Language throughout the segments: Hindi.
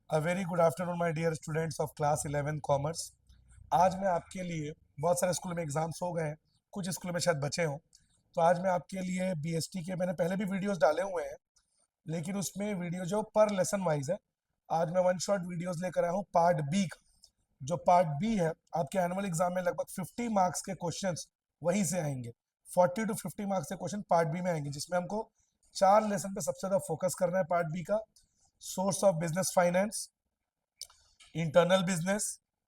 A very good afternoon my dear students of class 11 commerce. आज मैं आपके लिए बहुत सारे स्कूल में एग्जाम्स हो गए हैं, कुछ स्कूल में शायद बचे हों, तो आज मैं आपके लिए बीएसटी के मैंने पहले भी वीडियोस डाले हुए हैं, लेकिन उसमें वीडियो जो पर लेसन वाइज है, आज मैं वन शॉट वीडियोस लेकर आया हूँ पार्ट बी का। जो पार्ट बी है, आपके एनुअल एग्जाम में लगभग 50 मार्क्स के क्वेश्चंस वहीं से आएंगे। 40 टू 50 मार्क्स के क्वेश्चन पार्ट बी में आएंगे, जिसमें हमको 4 लेसन पे सबसे ज्यादा फोकस करना है। पार्ट बी का source of business finance, internal business,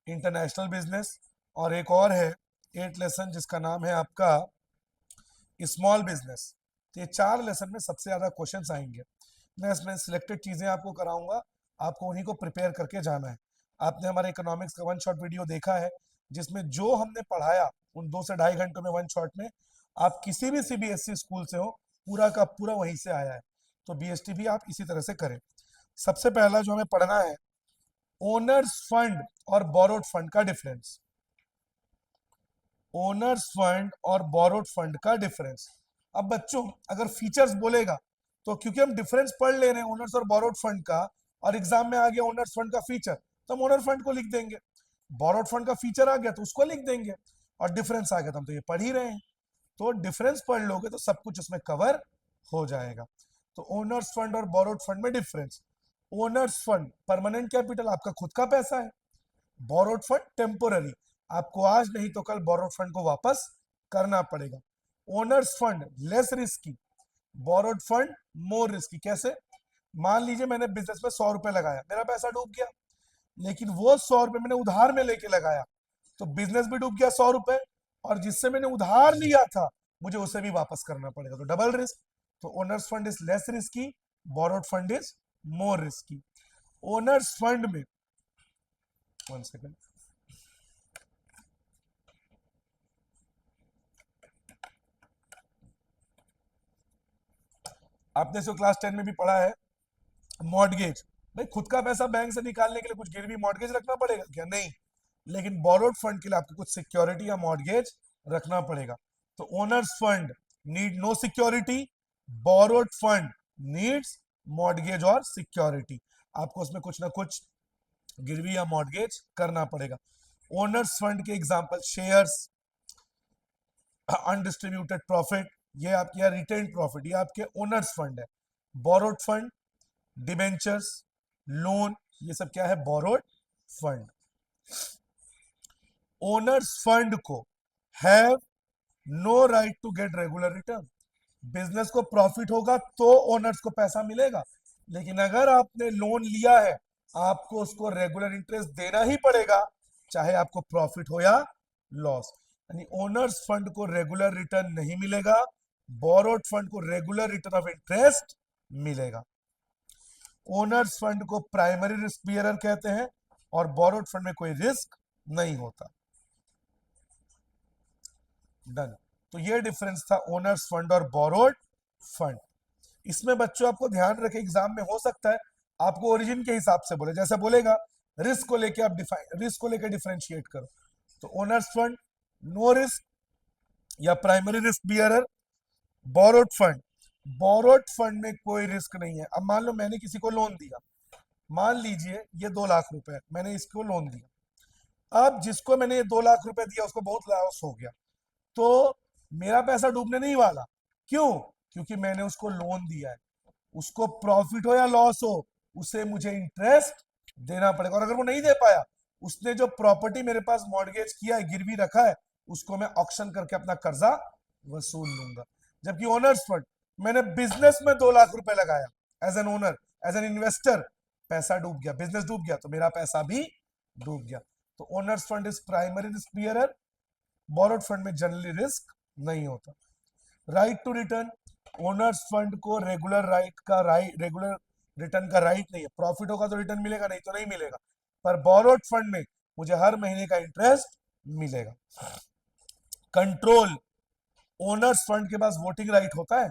international business, और एक और है 8 लेसन जिसका नाम है आपका स्मॉल बिजनेस। तो ये 4 लेसन में सबसे ज्यादा क्वेश्चंस आएंगे। मैं इसमें सिलेक्टेड चीजें आपको कराऊंगा, आपको उन्हीं को प्रिपेयर करके जाना है। आपने हमारे इकोनॉमिक्स का वन शॉट वीडियो देखा है, जिसमें जो हमने पढ़ाया उन 2 से ढाई घंटों में वन शॉट में, आप किसी भी सीबीएसई स्कूल से हो, पूरा का पूरा वहीं से आया है। तो बीएसटी भी आप इसी तरह से करें। सबसे पहला जो हमें पढ़ना है, ओनर्स फंड और बोरोड फंड का डिफरेंस। ओनर्स फंड और बोरोड फंड का डिफरेंस। अब बच्चों, अगर फीचर्स बोलेगा तो क्योंकि हम डिफरेंस पढ़ ले रहे हैं ओनर्स और बोरोड फंड का, और एग्जाम में आ गया ओनर्स फंड का फीचर, तो हम ओनर फंड को लिख देंगे। बोरोड फंड का फीचर आ गया तो उसको लिख देंगे, और डिफरेंस आ गया तो हम तो ये पढ़ ही रहे हैं। तो डिफरेंस पढ़ लोगे तो सब कुछ उसमें कवर हो जाएगा। तो ओनर्स फंड और बोरोड फंड में difference. Owner's fund permanent capital, आपका खुद का पैसा है। बोरोड फंड टेम्पोररी, आपको आज नहीं तो कल बोरोड फंड को वापस करना पड़ेगा। Owners fund less risky, borrowed fund more risky. कैसे? मान लीजिए मैंने बिजनेस में 100 रुपए लगाया, मेरा पैसा डूब गया, लेकिन वो 100 रुपए मैंने उधार में लेके लगाया, तो बिजनेस भी डूब गया 100 रुपए, और जिससे मैंने उधार लिया था मुझे उसे भी वापस करना पड़ेगा, तो डबल रिस्क। तो owners fund is less risky, borrowed fund is more risky. Owner's fund में, वन सेकेंड, आपने इसको क्लास 10 में भी पढ़ा है, मॉर्गेज। भाई खुद का पैसा बैंक से निकालने के लिए कुछ गिरवी मॉर्गेज रखना पड़ेगा क्या? नहीं। लेकिन बोरोड फंड के लिए आपको कुछ सिक्योरिटी या मॉर्गेज रखना पड़ेगा। तो owners fund need no security, borrowed fund needs mortgage और सिक्योरिटी। आपको उसमें कुछ ना कुछ गिरवी या मॉर्गेज करना पड़ेगा। ओनर्स फंड के एग्जांपल शेयर्स, अनडिस्ट्रीब्यूटेड प्रॉफिट, ये आपके रिटेन प्रॉफिट, ये आपके ओनर्स फंड है। बोरोड फंड डिबेंचर्स, लोन, ये सब क्या है? Borrowed fund. ओनर्स फंड को have no right to get regular return. Business को प्रॉफिट होगा तो ओनर्स को पैसा मिलेगा, लेकिन अगर आपने लोन लिया है, आपको उसको रेगुलर इंटरेस्ट देना ही पड़ेगा, चाहे आपको प्रॉफिट हो या लॉस। यानी ओनर्स फंड को रेगुलर रिटर्न नहीं मिलेगा, बोरोड फंड को रेगुलर रिटर्न ऑफ इंटरेस्ट मिलेगा। ओनर्स फंड को प्राइमरी रिस्क बियरर कहते हैं, और बोरोड फंड में कोई रिस्क नहीं होता। डन। तो ये डिफरेंस था ओनर्स फंड और बोरोड फंड। इसमें बच्चों आपको ध्यान रखें, एग्जाम में हो सकता है आपको ओरिजिन के हिसाब से बोले, जैसे बोलेगा रिस्क को लेके आप रिस्क को लेकर डिफरेंशिएट करो, तो ओनर्स फंड नो रिस्क या primary risk bearer. Borrowed fund, borrowed fund में कोई रिस्क नहीं है। अब मान लो मैंने किसी को लोन दिया, मान लीजिए ये 2 लाख रुपए मैंने इसको लोन दिया। अब जिसको मैंने ये 2 लाख रुपए दिया उसको बहुत लॉस हो गया, तो मेरा पैसा डूबने नहीं वाला। क्यों? क्योंकि मैंने उसको लोन दिया है। उसको प्रॉफिट हो या लॉस हो, उसे मुझे इंटरेस्ट देना पड़ेगा, और अगर वो नहीं दे पाया, उसने जो प्रॉपर्टी मेरे पास मॉर्गेज किया है, गिरवी रखा है, उसको मैं ऑक्शन करके अपना कर्जा वसूल लूंगा। जबकि ओनर्स फंड, मैंने बिजनेस में 2 लाख रुपए लगाया as an owner, as an investor, पैसा डूब गया, बिजनेस डूब गया, तो मेरा पैसा भी डूब गया। तो owners fund is primary risk bearer, borrowed fund में जनरली रिस्क नहीं होता। Right to return, owners fund को रेगुलर रिटर्न का राइट नहीं है। प्रॉफिट होगा तो रिटर्न मिलेगा, नहीं तो नहीं मिलेगा। पर बोरोड फंड में मुझे हर महीने का इंटरेस्ट मिलेगा। कंट्रोल, ओनर्स फंड के पास वोटिंग राइट होता है,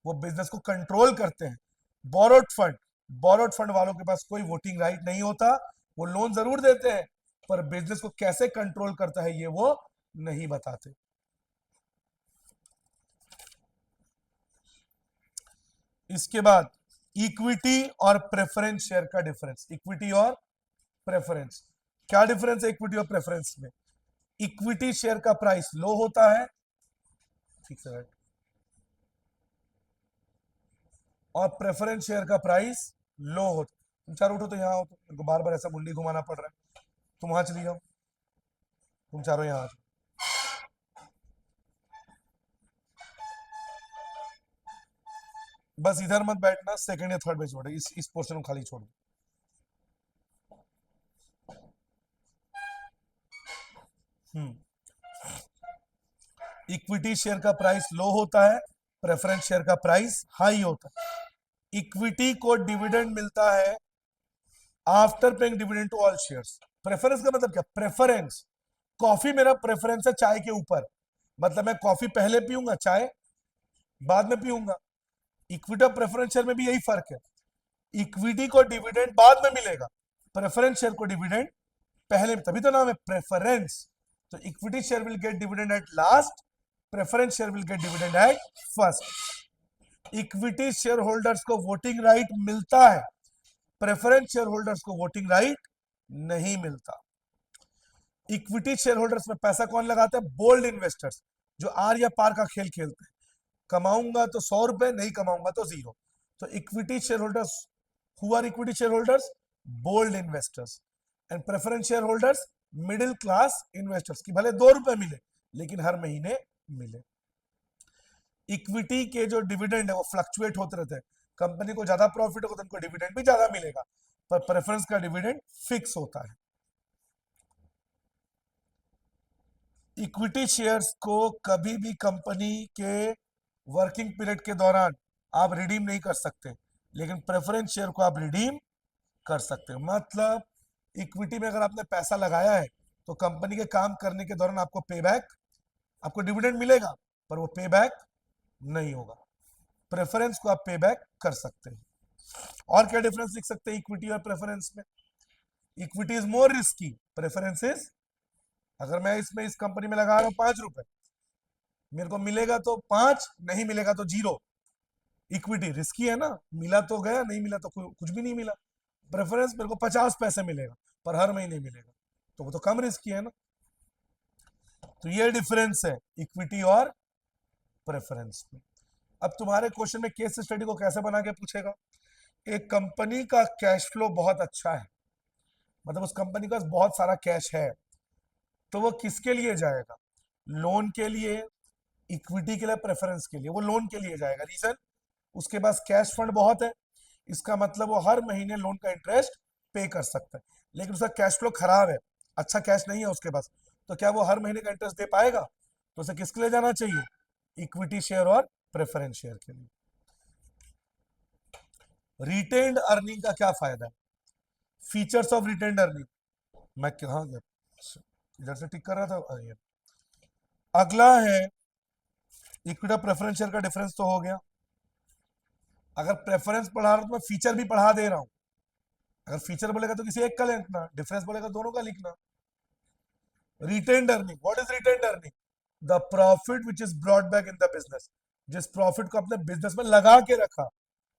वो बिजनेस को कंट्रोल करते हैं। बोरोड फंड, बोरोड फंड वालों के पास कोई वोटिंग राइट नहीं होता। वो लोन जरूर देते हैं, पर बिजनेस को कैसे कंट्रोल करता है ये वो नहीं बताते। इसके बाद इक्विटी और प्रेफरेंस शेयर का डिफरेंस, इक्विटी और प्रेफरेंस, क्या डिफरेंस है इक्विटी और प्रेफरेंस में? इक्विटी शेयर का प्राइस लो होता है, ठीक है, और प्रेफरेंस शेयर का प्राइस लो होता है। तुम चार उठो तो यहाँ हो, तो मेरे को बार बार ऐसा मुंडी घुमाना पड़ रहा है। तुम वहां चली जाओ, तुम चारों यहाँ आ जाओ। बस इधर मत बैठना, सेकंड या थर्ड पे छोड़ो, इस पोर्शन को खाली छोड़ दो। इक्विटी शेयर का प्राइस लो होता है, प्रेफरेंस शेयर का प्राइस हाई होता है। इक्विटी को डिविडेंड मिलता है after paying dividend to all shares. Preference का मतलब क्या? प्रेफरेंस, कॉफी मेरा प्रेफरेंस है चाय के ऊपर, मतलब मैं कॉफी पहले पीऊंगा, चाय बाद में पीऊंगा। इक्विटी और प्रेफरेंस शेयर में भी यही फर्क है, इक्विटी को डिविडेंड बाद में मिलेगा, प्रेफरेंस शेयर को डिविडेंड पहले, तभी तो नाम है प्रेफरेंस। तो equity share will get dividend at last, preference share will get dividend at first. Equity share holders को वोटिंग राइट मिलता है, प्रेफरेंस शेयर होल्डर्स को वोटिंग राइट नहीं मिलता। इक्विटी शेयर होल्डर्स में पैसा कौन लगाता है? बोल्ड इन्वेस्टर्स, जो आर या पार का खेल खेलते हैं, कमाऊंगा तो 100 रुपए, नहीं कमाऊंगा तो 0। तो equity share holders, who are equity share holders? Bold investors. And preference share holders, middle class investors, की भले 2 रुपए मिले लेकिन हर महीने मिले। इक्विटी के जो डिविडेंड है वो फ्लक्चुएट होते रहते हैं, कंपनी को ज्यादा प्रॉफिट होगा तो उनको डिविडेंड भी ज्यादा मिलेगा, पर प्रेफरेंस का डिविडेंड फिक्स होता है। इक्विटी शेयर्स को कभी भी कंपनी के वर्किंग पीरियड के दौरान आप रिडीम नहीं कर सकते, लेकिन प्रेफरेंस शेयर को आप रिडीम कर सकते हो। मतलब इक्विटी में अगर आपने पैसा लगाया है तो कंपनी के काम करने के दौरान आपको पे बैक, आपको डिविडेंड मिलेगा पर वो पे बैक नहीं होगा। प्रेफरेंस को आप पे बैक कर सकते हैं। और क्या डिफरेंस लिख सकते हैं इक्विटी और प्रेफरेंस में? Equity is more risky, preference is, अगर मैं इसमें इस कंपनी में लगा रहा हूं 5 रुपए, मेरे को मिलेगा तो 5, नहीं मिलेगा तो 0। इक्विटी रिस्की है ना, मिला तो गया, नहीं मिला तो कुछ भी नहीं मिला। प्रेफरेंस मेरे को 50 पैसे मिलेगा पर हर महीने मिलेगा, तो वो तो कम रिस्की है ना। तो ये डिफरेंस है इक्विटी और प्रेफरेंस में। अब तुम्हारे क्वेश्चन में केस स्टडी को कैसे बना के पूछेगा? एक कंपनी का कैश फ्लो बहुत अच्छा है, मतलब उस कंपनी का बहुत सारा कैश है, तो वो किसके लिए जाएगा? लोन के लिए, इक्विटी के लिए, प्रेफरेंस के लिए? वो लोन के लिए जाएगा। रीजन, उसके पास कैश फंड बहुत है, इसका मतलब वो हर महीने लोन का इंटरेस्ट पे कर सकता है। लेकिन उसका कैश फ्लो खराब है, अच्छा कैश नहीं है उसके पास, तो क्या वो हर महीने का इंटरेस्ट दे पाएगा? तो उसे किसके लिए जाना चाहिए? इक्विटी शेयर और प्रेफरेंस शेयर के लिए। रिटेन्ड अर्निंग का क्या फायदा है? फीचर्स ऑफ रिटेन्ड अर्निंग, मैं कहा गया, इधर से टिक कर रहा था ये। अगला है इक्विटी और प्रेफरेंस शेयर का डिफरेंस तो हो गया। अगर प्रेफरेंस पढ़ा रहा हूं तो मैं फीचर भी पढ़ा दे रहा हूं, अगर फीचर बोलेगा तो किसी एक का लिखना, डिफरेंस बोलेगा दोनों का लिखना। Retained earning, what is retained earning? The profit which is brought back in the business, जिस प्रॉफिट को अपने बिजनेस में लगा के रखा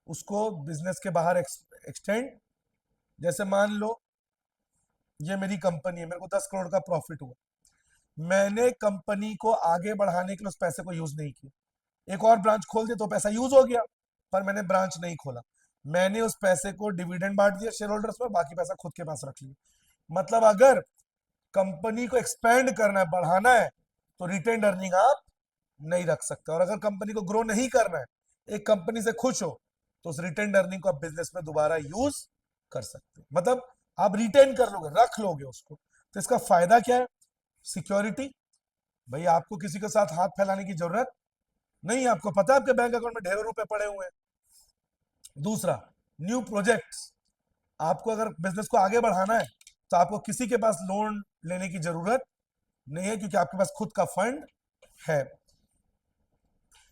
उसको बिजनेस के बाहर एक्सटेंड। जैसे मान लो ये मेरी कंपनी है, मेरे को 10 करोड़ का प्रॉफिट हुआ, मैंने कंपनी को आगे बढ़ाने के लिए उस पैसे को यूज नहीं किया, एक और ब्रांच खोल दिया तो पैसा यूज हो गया, पर मैंने ब्रांच नहीं खोला, मैंने उस पैसे को डिविडेंड बांट दिया शेयर होल्डर्स में, बाकी पैसा खुद के पास रख लिया। मतलब अगर कंपनी को एक्सपेंड करना है, बढ़ाना है, तो रिटेन्ड अर्निंग आप नहीं रख सकते। और अगर कंपनी को ग्रो नहीं करना है, एक कंपनी से खुश हो, तो उस रिटेन्ड अर्निंग को आप बिजनेस में दोबारा यूज कर सकते हैं। मतलब आप रिटेन कर लोगे, रख लोगे उसको। तो इसका फायदा क्या है? सिक्योरिटी, भाई आपको किसी के साथ हाथ फैलाने की जरूरत नहीं, आपको पता है आपके बैंक अकाउंट में ढेरों रुपए पड़े हुए हैं। दूसरा, न्यू प्रोजेक्ट्स, आपको अगर बिजनेस को आगे बढ़ाना है तो आपको किसी के पास लोन लेने की जरूरत नहीं है, क्योंकि आपके पास खुद का फंड है।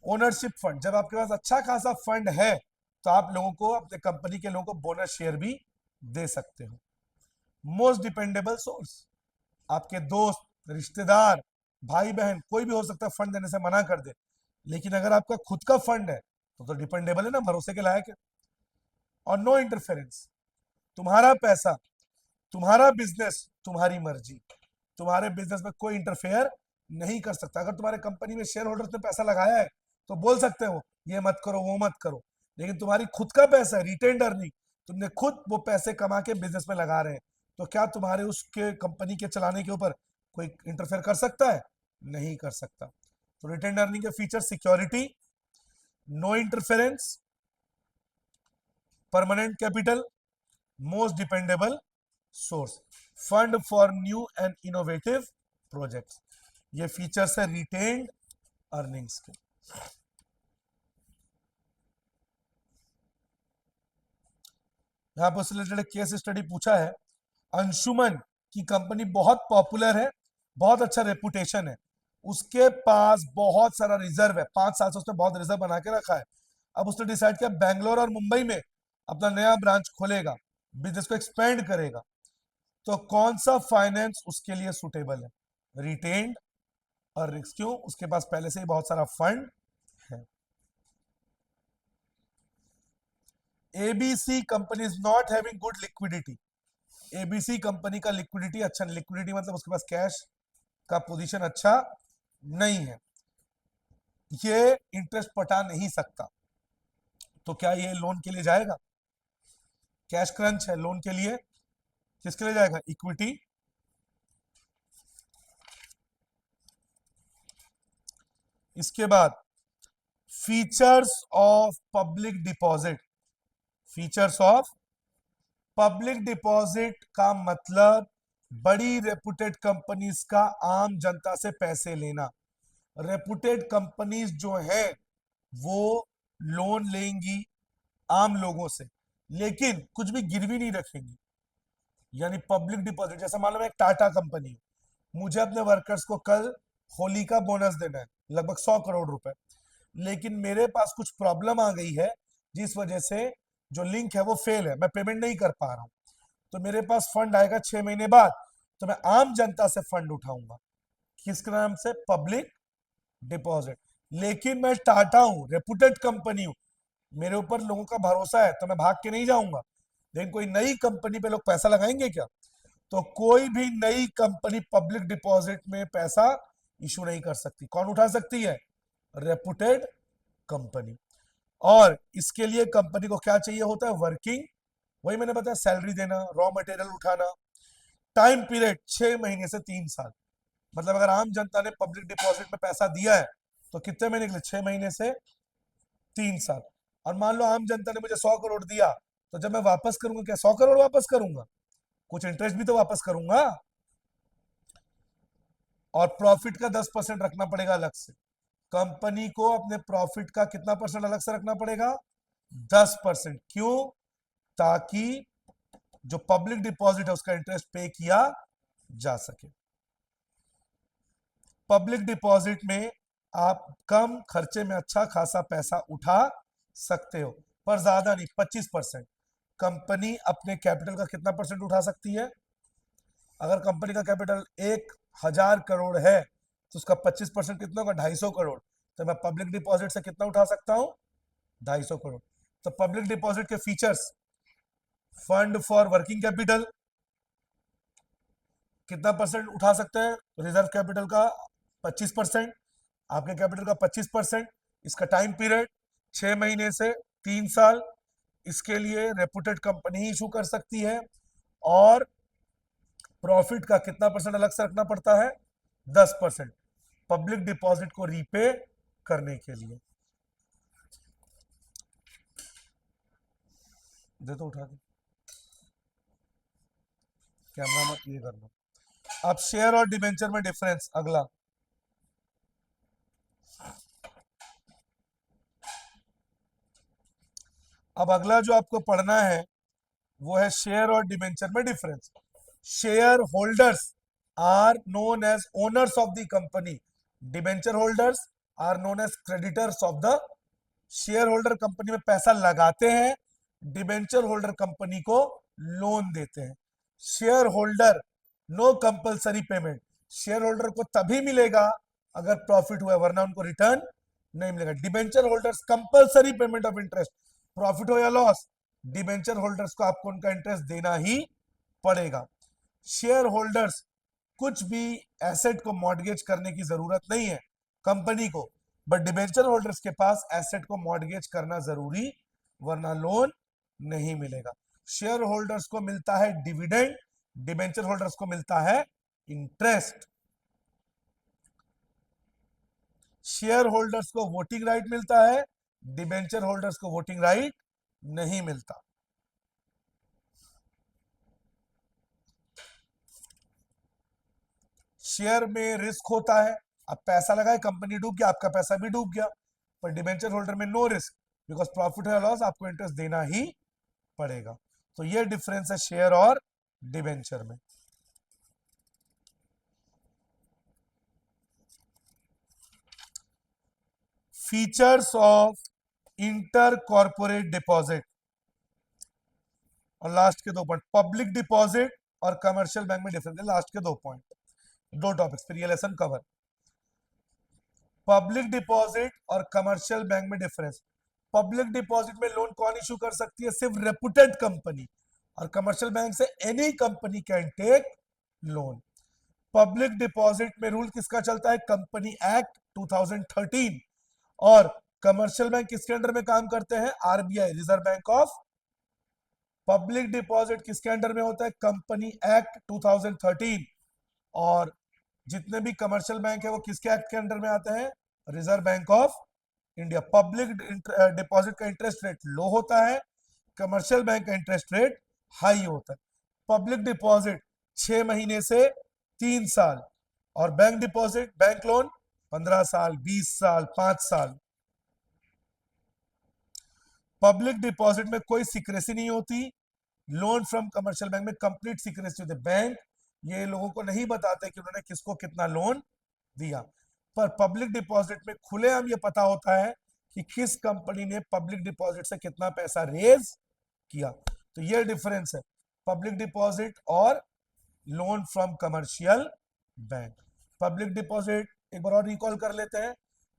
ओनरशिप फंड, जब आपके पास अच्छा खासा फंड है तो आप लोगों को, अपने कंपनी के लोगों को बोनस शेयर भी दे सकते हो। मोस्ट डिपेंडेबल सोर्स, आपके दोस्त, रिश्तेदार, भाई बहन, कोई भी हो सकता है फंड देने से मना कर दे, लेकिन अगर आपका खुद का फंड है तो डिपेंडेबल है ना, भरोसे के लायक है। और नो इंटरफेरेंस। तुम्हारा पैसा, तुम्हारा बिजनेस, तुम्हारी मर्जी, तुम्हारे बिजनेस में कोई इंटरफेयर नहीं कर सकता। अगर तुम्हारे कंपनी में शेयर होल्डर्स ने पैसा लगाया है तो बोल सकते हो ये मत करो वो मत करो, लेकिन तुम्हारी खुद का पैसा है, रिटेन्ड अर्निंग, तुमने खुद वो पैसे कमा के बिजनेस में लगा रहे हैं, तो क्या तुम्हारे उसके कंपनी के चलाने के ऊपर कोई इंटरफेयर कर सकता है? नहीं कर सकता। तो रिटेन्ड अर्निंग के feature security, no interference, permanent capital, most dependable source, fund for new and innovative projects. ये फीचर्स है रिटेन्ड अर्निंग्स के। यहां पर उससे रिलेटेड केस स्टडी पूछा है। अंशुमन की कंपनी बहुत पॉपुलर है, बहुत अच्छा रेपुटेशन है, उसके पास बहुत सारा रिजर्व है, 5 साल से उसने बहुत रिजर्व बना के रखा है। अब उसने डिसाइड किया बैंगलोर और मुंबई में अपना नया ब्रांच खोलेगा, बिजनेस को एक्सपेंड करेगा, तो कौन सा फाइनेंस उसके लिए सुटेबल है? Retained earnings. क्यों? उसके पास पहले से ही बहुत सारा फंड है। ABC company is not having good liquidity. ABC company का लिक्विडिटी अच्छा नहीं, लिक्विडिटी मतलब उसके पास कैश का पोजीशन अच्छा नहीं है, ये इंटरेस्ट पटा नहीं सकता, तो क्या ये लोन के लिए जाएगा? कैश क्रंच है, लोन के लिए किसके लिए जाएगा? इक्विटी। इसके बाद features of public deposit. Features of public deposit का मतलब बड़ी रेपुटेड कंपनीज का आम जनता से पैसे लेना। रेपुटेड कंपनीज जो है वो लोन लेंगी आम लोगों से, लेकिन कुछ भी गिरवी नहीं रखेंगी, यानी पब्लिक डिपॉजिट। जैसे मान लो मैं एक टाटा कंपनी हूं, मुझे अपने वर्कर्स को कल होली का बोनस देना है लगभग 100 करोड़ रुपए, लेकिन मेरे पास कुछ प्रॉब्लम आ गई है जिस वजह से जो लिंक है वो फेल है, मैं पेमेंट नहीं कर पा रहा हूं, तो मेरे पास फंड आएगा 6 महीने बाद, तो मैं आम जनता से फंड उठाऊंगा, किसके नाम से? Public deposit. लेकिन मैं टाटा हूं, रेपुटेड कंपनी हूं, मेरे ऊपर लोगों का भरोसा है, तो मैं भाग के नहीं जाऊंगा। लेकिन कोई नई कंपनी पे लोग पैसा लगाएंगे क्या? तो कोई भी नई कंपनी पब्लिक डिपॉजिट में पैसा इशू नहीं कर सकती। कौन उठा सकती है? Reputed company. और इसके लिए कंपनी को क्या चाहिए होता है? वर्किंग, वही मैंने बताया, सैलरी देना, रॉ मटेरियल उठाना, टाइम पीरियड 6 महीने से 3 साल। मतलब अगर आम जनता ने पब्लिक डिपॉजिट में पैसा दिया है तो कितने महीने के लिए? 6 महीने से 3 साल। और मान लो आम जनता ने मुझे 100 करोड़ दिया, तो जब मैं वापस करूंगा क्या 100 करोड़ वापस करूंगा? कुछ इंटरेस्ट भी तो वापस करूंगा। और प्रॉफिट का 10% रखना पड़ेगा अलग से। कंपनी को अपने प्रॉफिट का कितना परसेंट अलग से रखना पड़ेगा? 10%। क्यों? ताकि जो पब्लिक डिपॉजिट है उसका इंटरेस्ट पे किया जा सके। पब्लिक डिपॉजिट में आप कम खर्चे में अच्छा खासा पैसा उठा सकते हो, पर ज्यादा नहीं, 25%। कंपनी अपने कैपिटल का कितना परसेंट उठा सकती है? अगर कंपनी का कैपिटल 1,000 करोड़ है तो उसका 25% कितना होगा? 250 करोड़। तो मैं पब्लिक डिपॉजिट से कितना उठा सकता हूं? 250 करोड़। तो पब्लिक डिपॉजिट के features: fund for working capital, कितना परसेंट उठा सकते हैं? रिजर्व कैपिटल का 25%, आपके कैपिटल का 25%। इसका टाइम पीरियड 6 महीने से 3 साल। इसके लिए रेपुटेड कंपनी ही इशू कर सकती है। और प्रॉफिट का कितना परसेंट अलग से रखना पड़ता है? 10%, पब्लिक डिपॉजिट को रीपे करने के लिए। दे तो उठा दे, कैमरा मत ये करना। अब शेयर और डिबेंचर में डिफरेंस, अगला। अब अगला जो आपको पढ़ना है वो है शेयर और डिबेंचर में difference. Share holders are known as owners of the company, debenture holders are known as creditors of the. Share holder company में पैसा लगाते हैं, डिबेंचर होल्डर कंपनी को लोन देते हैं। Share holder no compulsory payment, share holder को तभी मिलेगा अगर प्रॉफिट हुआ, वरना उनको रिटर्न नहीं मिलेगा। Debenture holders compulsory payment of interest, profit हो या लॉस डिबेंचर होल्डर्स को आपको उनका इंटरेस्ट देना ही पड़ेगा। शेयर होल्डर्स कुछ भी एसेट को मॉर्गेज करने की जरूरत नहीं है कंपनी को, बट डिबेंचर होल्डर्स के पास एसेट को मॉर्गेज करना जरूरी, वरना लोन नहीं मिलेगा। शेयर होल्डर्स को मिलता है डिविडेंड, डिबेंचर होल्डर्स को मिलता है इंटरेस्ट। शेयर होल्डर्स को वोटिंग राइट मिलता है, डिबेंचर होल्डर्स को वोटिंग राइट नहीं मिलता। शेयर में रिस्क होता है, अब पैसा लगाए कंपनी डूब गया, आपका पैसा भी डूब गया, पर डिबेंचर होल्डर में नो रिस्क, बिकॉज प्रॉफिट या लॉस आपको इंटरेस्ट देना ही पड़ेगा। तो ये डिफरेंस है शेयर और डिबेंचर में। Features of inter corporate deposit, और लास्ट के 2 पॉइंट, पब्लिक डिपॉजिट और कमर्शियल बैंक में डिफरेंस है। लास्ट के 2 पॉइंट, 2 टॉपिक्स, फिर ये लेसन कवर। पब्लिक डिपॉजिट और कमर्शियल बैंक में डिफरेंस। पब्लिक डिपॉजिट में लोन कौन इशू कर सकती है? सिर्फ रेपुटेड कंपनी, और कमर्शियल बैंक से any company can take loan. Public deposit में रूल किसका चलता है? Company act 2013। और कमर्शियल बैंक किसके अंडर में काम करते हैं? RBI, reserve bank of. Public deposit किसके अंडर में होता है? Company act 2013। और जितने भी कमर्शियल बैंक है वो किसके एक्ट के अंडर में आते हैं? Reserve bank of India. Public deposit का इंटरेस्ट रेट लो होता है, कमर्शियल बैंक का इंटरेस्ट रेट हाई होता है। पब्लिक डिपॉजिट 6 महीने से 3 साल, और बैंक डिपॉजिट, बैंक लोन 15 साल, 20 साल, 5 साल। पब्लिक डिपॉजिट में कोई सीक्रेसी नहीं होती, लोन फ्रॉम कमर्शियल बैंक में कंप्लीट सीक्रेसी होती है। बैंक ये लोगों को नहीं बताते कि उन्होंने किसको कितना लोन दिया, पर पब्लिक डिपॉजिट में खुलेआम ये पता होता है कि किस कंपनी ने पब्लिक डिपॉजिट से कितना पैसा रेज किया। तो ये डिफरेंस है पब्लिक डिपॉजिट और loan from commercial bank. Public deposit एक बार और रिकॉल कर लेते हैं।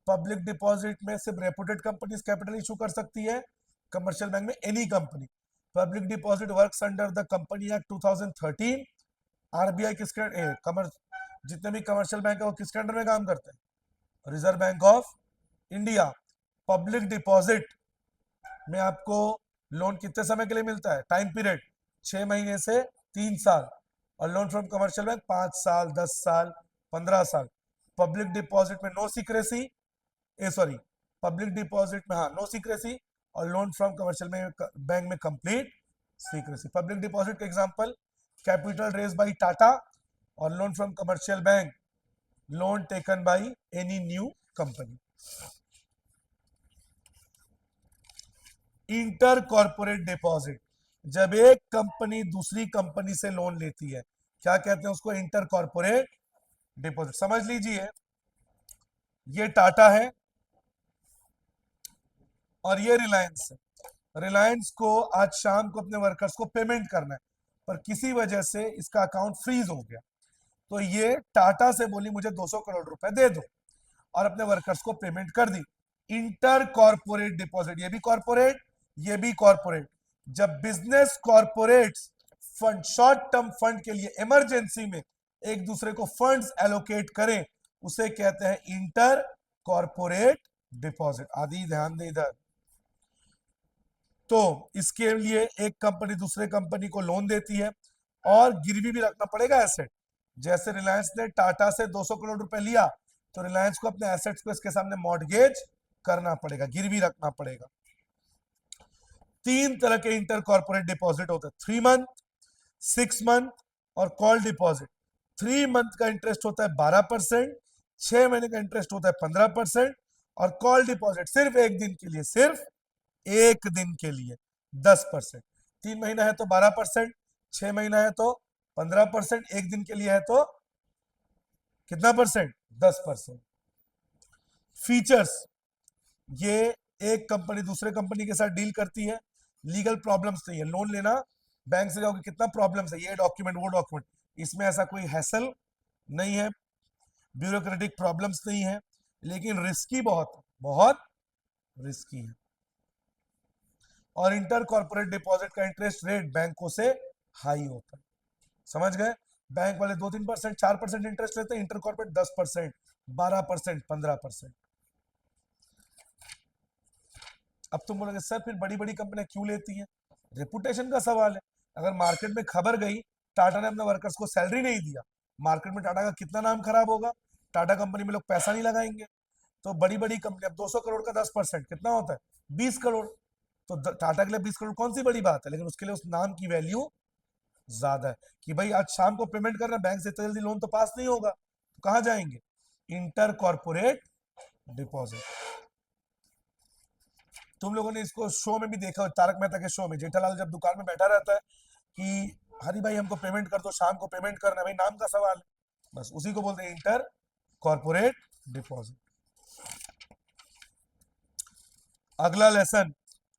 पब्लिक डिपॉजिट में सिर्फ रेपुटेड कंपनीज कैपिटल इशू कर सकती है, कमर्शियल बैंक में any company. Public deposit works under the company act 2013। RBI किसके जितने भी कमर्शियल बैंक है वो किसके अंडर में काम करते हैं? Reserve bank of India. Public deposit में आपको लोन कितने समय के लिए मिलता है? टाइम पीरियड 6 महीने से 3 साल, और लोन फ्रॉम कमर्शियल बैंक 5 साल, 10 साल, 15 साल। पब्लिक डिपॉजिट में no secrecy, sorry, public deposit में हाँ नो सीक्रेसी, और लोन फ्रॉम कमर्शियल बैंक में कंप्लीट सीक्रेसी। पब्लिक डिपॉजिट का example capital raise by Tata, और loan from commercial bank loan taken by any new company. Inter corporate deposit, जब एक कंपनी दूसरी कंपनी से लोन लेती है, क्या कहते हैं उसको? Inter corporate deposit. समझ लीजिए ये टाटा है और ये रिलायंस है। रिलायंस को आज शाम को अपने वर्कर्स को पेमेंट करना है, पर किसी वजह से इसका अकाउंट फ्रीज हो गया, तो ये टाटा से बोली मुझे 200 करोड़ रुपए दे दो, और अपने वर्कर्स को पेमेंट कर दी। इंटर कॉर्पोरेट डिपॉजिट, ये भी कॉर्पोरेट, ये भी कॉर्पोरेट। जब business corporate fund, short term fund के लिए इमरजेंसी में एक दूसरे को फंड्स एलोकेट करें, उसे कहते हैं इंटर कॉर्पोरेट डिपॉजिट। आदि ध्यान दे इधर। तो इसके लिए एक कंपनी दूसरे कंपनी को लोन देती है, और गिरवी भी रखना पड़ेगा एसेट। जैसे रिलायंस ने टाटा से 200 करोड़ रुपए लिया, तो रिलायंस को अपने एसेट्स को इसके सामने मॉर्गेज करना पड़ेगा, गिरवी रखना पड़ेगा। 3 तरह के इंटर कॉर्पोरेट डिपॉजिट होते हैं, 3 मंथ, 6 मंथ और कॉल डिपॉजिट। 3 मंथ का इंटरेस्ट होता है 12%, 6 महीने का इंटरेस्ट होता है 15%, और कॉल डिपॉजिट सिर्फ एक दिन के लिए, सिर्फ एक दिन के लिए 10%। 3 महीना है तो 12%, 6 महीना है तो 15%, एक दिन के लिए है तो कितना परसेंट? 10%। फीचर्स, ये एक कंपनी दूसरे कंपनी के साथ डील करती है, लीगल प्रॉब्लम्स नहीं है। लोन लेना, बैंक से जाओगे कितना प्रॉब्लम्स है, ये डॉक्यूमेंट वो डॉक्यूमेंट, इसमें ऐसा कोई हैसल नहीं है, ब्यूरोक्रेटिक प्रॉब्लम्स नहीं है, लेकिन रिस्की बहुत बहुत रिस्की है। और इंटर कॉर्पोरेट डिपॉजिट का इंटरेस्ट रेट बैंकों से हाई होता है। समझ गए? बैंक वाले 2-3%, 4% इंटरेस्ट लेते हैं, इंटर कॉर्पोरेट 10%, 12%, 15%। अब तुम बोलोगे सर फिर बड़ी बड़ी कंपनियां क्यों लेती हैं? रेपुटेशन का सवाल है। अगर मार्केट में खबर गई टाटा ने अपने वर्कर्स को सैलरी नहीं दिया, मार्केट में टाटा का कितना नाम खराब होगा? टाटा कंपनी में लोग पैसा नहीं लगाएंगे। तो बड़ी बड़ी कंपनी, अब 200 करोड़ का 10% कितना होता है? 20 करोड़। तो टाटा के लिए 20 करोड़ कौन सी बड़ी बात है, लेकिन उसके लिए उस नाम की वैल्यू ज्यादा है। कि भाई आज शाम को पेमेंट करना, बैंक से इतना जल्दी लोन तो पास नहीं होगा, तो कहां जाएंगे? Inter corporate deposit. तुम लोगों ने इसको शो में भी देखा हो, तारक मेहता के शो में जेठालाल जब दुकान में बैठा रहता है कि हरी भाई हमको पेमेंट कर दो, शाम को पेमेंट करना है, भाई नाम का सवाल है, बस उसी को बोलते हैं इंटर कॉर्पोरेट डिपॉजिट। अगला lesson,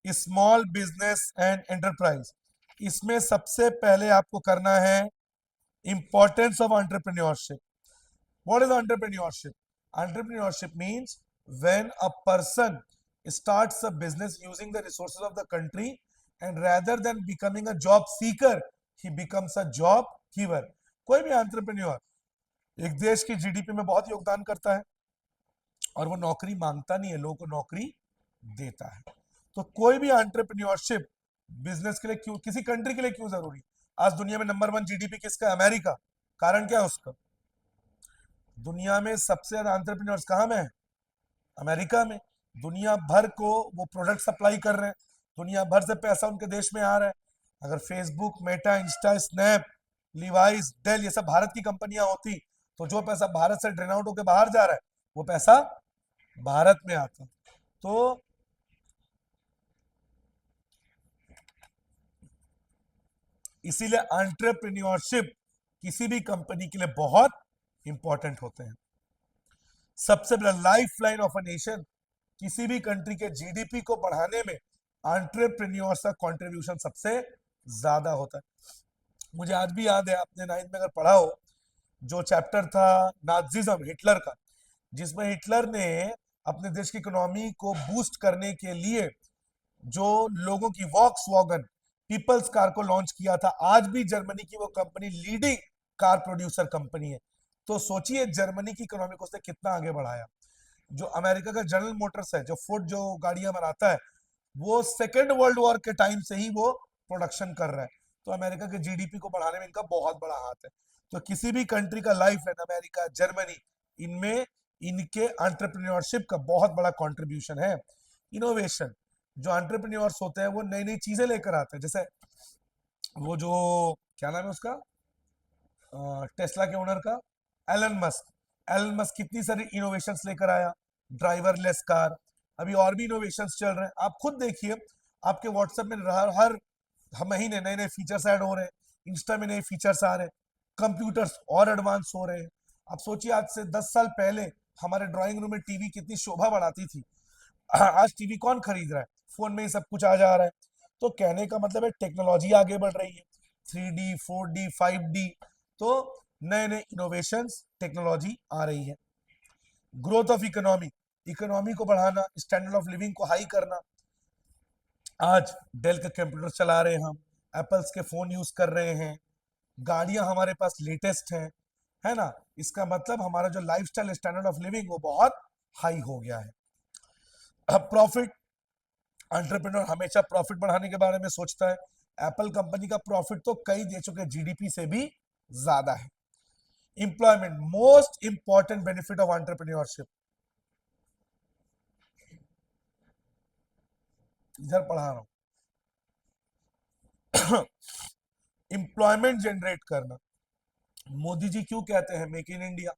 small business and enterprise. इसमें सबसे पहले आपको करना है importance of entrepreneurship. What is entrepreneurship? Entrepreneurship means when a person starts a business using the resources of the country and rather than becoming a job seeker he becomes a job giver। कोई भी एंटरप्रेन्योर एक देश की जीडीपी में बहुत योगदान करता है और वो नौकरी मांगता नहीं है, लोगों को नौकरी देता है। तो कोई भी एंटरप्रेन्योरशिप बिजनेस के लिए क्यों, किसी कंट्री के लिए क्यों जरूरी? आज दुनिया में नंबर 1 जीडीपी किसका? अमेरिका। कारण क्या है उसका? दुनिया में सबसे ज्यादा एंटरप्रेन्योर्स कहां में है? अमेरिका में। दुनिया भर को वो प्रोडक्ट सप्लाई कर रहे हैं, दुनिया भर से पैसा उनके देश में आ रहा है। अगर Facebook, Meta, Insta, Snap, Levi's, Dell ये सब भारत की कंपनियां होती तो जो पैसा भारत से ड्रेन आउट होकर बाहर जा रहा है वो पैसा भारत में आता। तो इसीलिए एंटरप्रेन्योरशिप किसी भी कंपनी के लिए बहुत इंपॉर्टेंट होते हैं। सबसे बड़ा life line of a nation, किसी भी कंट्री के जीडीपी को बढ़ाने में एंटरप्रेन्योर्स का कंट्रीब्यूशन सबसे ज्यादा होता है। मुझे आज भी याद है, आपने 9th में अगर पढ़ा हो, जो चैप्टर था नाजिज्म, हिटलर का, जिसमें हिटलर ने अपने देश की इकोनॉमी को बूस्ट करने के लिए जो लोगों की वॉक्स वॉगन पीपल्स कार को लॉन्च किया था। आज भी जर्मनी की वो company leading car producer company है। तो सोचिए जर्मनी की इकोनॉमी को उसने कितना आगे बढ़ाया। जो अमेरिका का जनरल मोटर्स है, जो फोर्ड जो गाड़ियां बनाता है, वो सेकेंड वर्ल्ड वॉर के टाइम से ही वो प्रोडक्शन कर रहा है। तो अमेरिका के जीडीपी को बढ़ाने में इनका बहुत बड़ा हाथ है। तो किसी भी कंट्री का लाइफ लाइन, अमेरिका, जर्मनी, इनमें इनके एंटरप्रेन्योरशिप का बहुत बड़ा कंट्रीब्यूशन है। इनोवेशन, जो एंटरप्रेन्योर्स होते हैं वो नई नई चीजें लेकर आते हैं। जैसे वो जो क्या नाम है उसका, टेस्ला के ओनर का, एलन मस्क। एलन मस्क कितनी सारी इनोवेशंस लेकर आया, ड्राइवरलेस कार, अभी और भी इनोवेशंस चल रहे हैं। आप खुद देखिए, आपके व्हाट्सएप में हर महीने नए नए फीचर्स ऐड हो रहे हैं, इंस्टा में नए फीचर्स आ रहे हैं, कंप्यूटर्स और एडवांस हो रहे हैं। आप सोचिए आज से 10 साल पहले हमारे ड्राइंग रूम में टीवी कितनी शोभा बढ़ाती थी, आज टीवी कौन खरीद रहा है? फोन में ही सब कुछ आ जा रहा है। तो कहने का मतलब है टेक्नोलॉजी आगे बढ़ रही है, 3D, 4D, 5D। तो नए नए इनोवेशंस, टेक्नोलॉजी आ रही है। ग्रोथ ऑफ इकोनॉमी, इकोनॉमी को बढ़ाना, स्टैंडर्ड ऑफ लिविंग को हाई करना। आज डेल के कंप्यूटर चला रहे हैं हम, एप्पल्स के फोन यूज कर रहे हैं, गाड़ियां हमारे पास लेटेस्ट हैं, है ना? इसका मतलब हमारा जो लाइफस्टाइल, स्टैंडर्ड ऑफ लिविंग वो बहुत हाई हो गया है। अब प्रॉफिट, एंटरप्रेन्योर हमेशा प्रॉफिट बढ़ाने के बारे में सोचता है। एप्पल कंपनी का प्रॉफिट तो कई देशों के जीडीपी से भी ज्यादा है। Employment, most important benefit of entrepreneurship, इधर पढ़ा रहा हूं। एम्प्लॉयमेंट जनरेट करना। मोदी जी क्यों कहते हैं मेक इन इंडिया?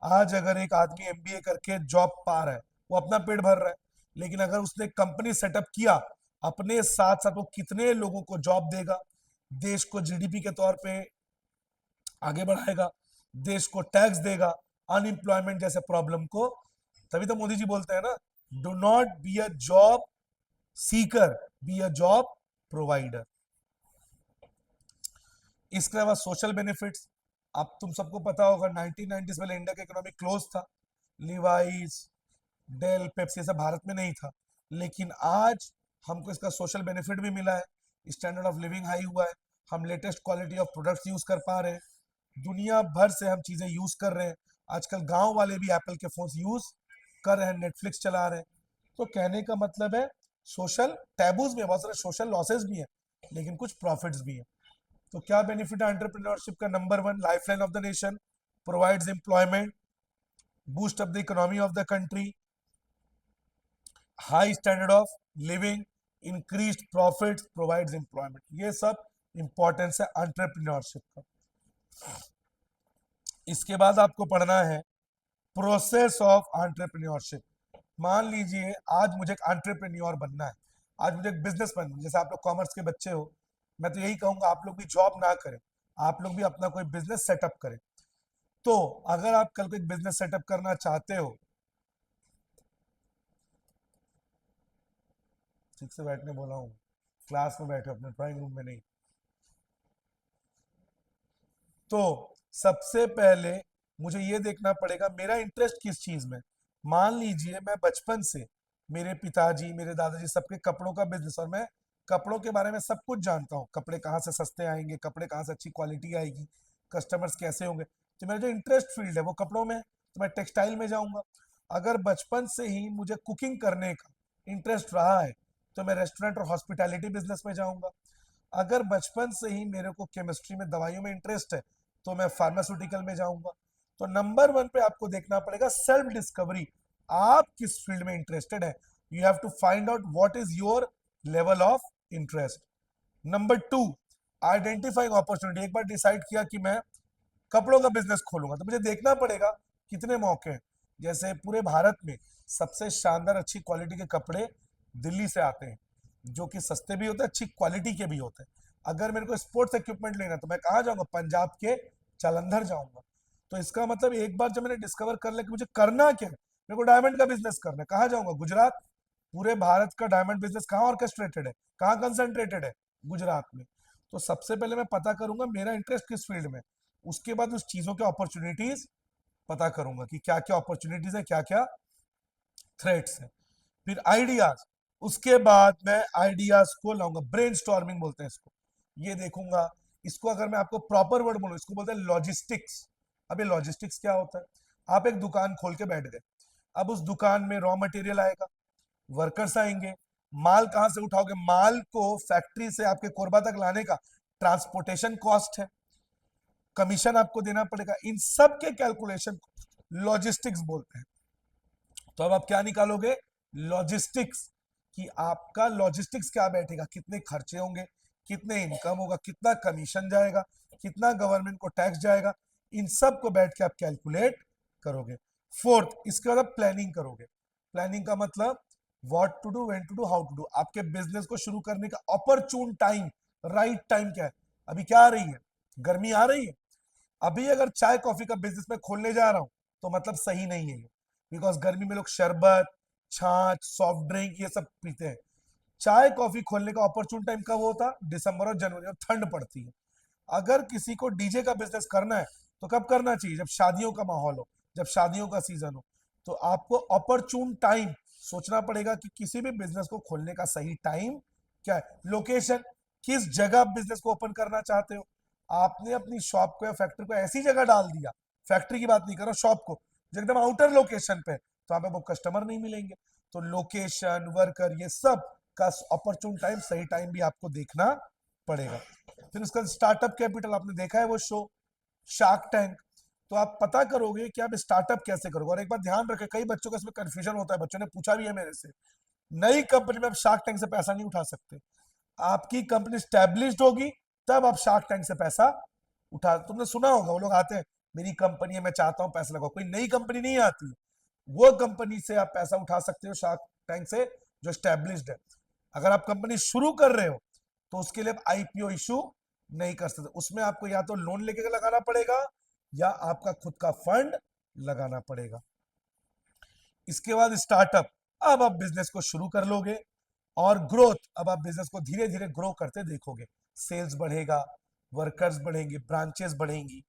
आज अगर एक आदमी एमबीए करके जॉब पा रहा है, वो अपना पेट भर रहा है, लेकिन अगर उसने कंपनी सेटअप किया, अपने साथ साथ वो कितने लोगों को जॉब देगा, देश को जीडीपी के तौर पे आगे बढ़ाएगा, देश को टैक्स देगा, अनएम्प्लॉयमेंट जैसे प्रॉब्लम को। तभी तो मोदी जी बोलते हैं ना, do not be a job seeker, be a job provider. इसके अलावा सोशल बेनिफिट्स, अब तुम सबको पता होगा 1990s में इंडिया का इकोनॉमी क्लोज था, लिवाइस, डेल, पेप्सी सब भारत में नहीं था, लेकिन आज हमको इसका सोशल बेनिफिट भी मिला है, स्टैंडर्ड ऑफ लिविंग हाई हुआ है, हम latest quality of products use कर पा रहे हैं, दुनिया भर से हम चीजें यूज कर रहे हैं, आजकल गांव वाले भी एप्पल के फोन यूज कर रहे हैं, नेटफ्लिक्स चला रहे हैं। तो कहने का मतलब है सोशल टैबूज भी है, बहुत सारे सोशल लॉसेस भी हैं, लेकिन कुछ प्रॉफिट्स भी हैं। तो क्या बेनिफिट है एंटरप्रेन्योरशिप का? Number one, lifeline of the nation, provides employment, boost up the economy of the country, high standard of living, increased profits, provides employment. ये सब इंपॉर्टेंस है एंटरप्रेन्योरशिप का। इसके बाद आपको पढ़ना है प्रोसेस ऑफ एंटरप्रेन्योरशिप। मान लीजिए आज मुझे एक एंटरप्रेन्योर बनना है, आज मुझे एक बिजनेसमैन, जैसे आप लोग कॉमर्स के बच्चे हो, मैं तो यही कहूंगा आप लोग भी जॉब ना करें, आप लोग भी अपना कोई बिजनेस सेटअप करें। तो अगर आप कल को एक बिजनेस सेटअप करना चाहते हो, ठीक से बैठने बोला हूँ, क्लास में बैठे अपने ड्राइंग रूम में नहीं। तो सबसे पहले मुझे ये देखना पड़ेगा मेरा इंटरेस्ट किस चीज में। मान लीजिए मैं बचपन से, मेरे पिताजी मेरे दादाजी सबके कपड़ों का बिजनेस, और मैं कपड़ों के बारे में सब कुछ जानता हूँ, कपड़े कहाँ से सस्ते आएंगे, कपड़े कहाँ से अच्छी क्वालिटी आएगी, कस्टमर्स कैसे होंगे। तो मेरा जो इंटरेस्ट फील्ड है वो कपड़ों में है, तो मैं टेक्सटाइल में जाऊंगा। अगर बचपन से ही मुझे कुकिंग करने का इंटरेस्ट रहा है तो मैं रेस्टोरेंट और हॉस्पिटैलिटी बिजनेस में जाऊंगा। अगर बचपन से ही मेरे को केमिस्ट्री में, दवाइयों में इंटरेस्ट है तो मैं फार्मास्यूटिकल में जाऊंगा। तो नंबर वन पे आपको देखना पड़ेगा सेल्फ डिस्कवरी, आप किस फील्ड में इंटरेस्टेड है। You have to find out what is your level of interest. Number two, identifying opportunity. एक बार डिसाइड किया कि मैं कपड़ों का बिजनेस खोलूंगा तो मुझे देखना पड़ेगा कितने मौके हैं। जैसे पूरे भारत में सबसे शानदार अच्छी क्वालिटी के कपड़े दिल्ली से आते हैं, जो कि सस्ते भी होते हैं, अच्छी क्वालिटी के भी होते हैं। अगर मेरे को स्पोर्ट्स इक्विपमेंट लेना है तो मैं कहाँ जाऊंगा? पंजाब के जालंधर जाऊंगा। तो इसका मतलब एक बार जब मैंने डिस्कवर कर लिया कि मुझे करना क्या है, मेरे को डायमंड का बिजनेस करना है, कहाँ जाऊंगा? गुजरात। पूरे भारत का डायमंड बिजनेस कहाँ ऑर्केस्ट्रेटेड है, कहाँ कंसंट्रेटेड है? गुजरात में। तो सबसे पहले मैं पता करूंगा मेरा इंटरेस्ट किस फील्ड में, उसके बाद उस चीजों के अपॉर्चुनिटीज पता करूंगा कि क्या क्या अपॉर्चुनिटीज है, क्या क्या थ्रेट्स है। फिर आइडियाज, उसके बाद मैं आइडियाज को लाऊंगा, ब्रेन स्टॉर्मिंग बोलते हैं इसको। ये देखूंगा, इसको अगर मैं आपको प्रॉपर वर्ड बोलूं, इसको बोलते हैं लॉजिस्टिक्स। अब ये लॉजिस्टिक्स क्या होता है? आप एक दुकान खोल के बैठ गए, अब उस दुकान में रॉ मटेरियल आएगा, वर्कर्स आएंगे, माल कहां से उठाओगे? माल को फैक्ट्री से आपके कोरबा तक लाने का ट्रांसपोर्टेशन कॉस्ट है, कमीशन आपको देना पड़ेगा, इन सब के कैलकुलेशन लॉजिस्टिक्स बोलते हैं। तो अब आप क्या निकालोगे? लॉजिस्टिक्स। कि आपका लॉजिस्टिक्स क्या बैठेगा, कितने खर्चे होंगे, कितने इनकम होगा, कितना कमीशन जाएगा, कितना गवर्नमेंट को टैक्स जाएगा, इन सब को बैठ के आप कैलकुलेट करोगे। फोर्थ, इसके बाद आप प्लानिंग करोगे। प्लानिंग का मतलब what to do, when to do, how to do. आपके बिजनेस को शुरू करने का ऑपरचून टाइम, राइट टाइम क्या है? अभी क्या आ रही है? गर्मी आ रही है। अभी अगर चाय कॉफी का बिजनेस में खोलने जा रहा हूं तो मतलब सही नहीं है, बिकॉज गर्मी में लोग शरबत, छाछ, सॉफ्ट ड्रिंक ये सब पीते हैं। चाय कॉफी खोलने का अपॉर्चुन टाइम कब होता? दिसंबर और जनवरी, और ठंड पड़ती है। अगर किसी को डीजे का बिजनेस करना है तो कब करना चाहिए? जब शादियों का माहौल हो, जब शादियों का सीजन हो। तो आपको अपॉर्चुन टाइम सोचना पड़ेगा कि किसी भी बिजनेस को खोलने का सही टाइम क्या है। लोकेशन, किस जगह बिजनेस को ओपन करना चाहते हो। आपने अपनी शॉप को या फैक्ट्री को ऐसी जगह डाल दिया, फैक्ट्री की बात नहीं कर रहा, शॉप को जो एकदम आउटर लोकेशन पे, तो आप वो कस्टमर नहीं मिलेंगे। तो लोकेशन, वर्कर, ये सब का अपॉर्चुन टाइम, सही टाइम भी आपको देखना पड़ेगा। फिर उसका स्टार्टअप कैपिटल, आपने देखा है वो शो शार्क टैंक। तो आप पता करोगे कि आप स्टार्टअप कैसे करोगे। और एक बार ध्यान रखें, कई बच्चों का इसमें कंफ्यूजन होता है, बच्चों ने पूछा भी है मेरे से। नई कंपनी में आप शार्क टैंक से पैसा नहीं उठा सकते, आपकी कंपनी स्टैब्लिश्ड होगी तब आप शार्क टैंक से पैसा उठा। तुमने सुना होगा वो लोग आते हैं, मेरी कंपनी है मैं चाहता हूं पैसा लगाओ। कोई नई कंपनी नहीं आती, वो कंपनी से आप पैसा उठा सकते हो शार्क टैंक से जो स्टैब्लिश्ड है। अगर आप कंपनी शुरू कर रहे हो तो उसके लिए आप आईपीओ इशू नहीं कर सकते, उसमें आपको या तो लोन लेके लगाना पड़ेगा या आपका खुद का फंड लगाना पड़ेगा। इसके बाद स्टार्टअप, अब आप बिजनेस को शुरू कर लोगे। और ग्रोथ, अब आप बिजनेस को धीरे धीरे ग्रो करते देखोगे, सेल्स बढ़ेगा, वर्कर्स बढ़ेंगे, ब्रांचेस बढ़ेंगी,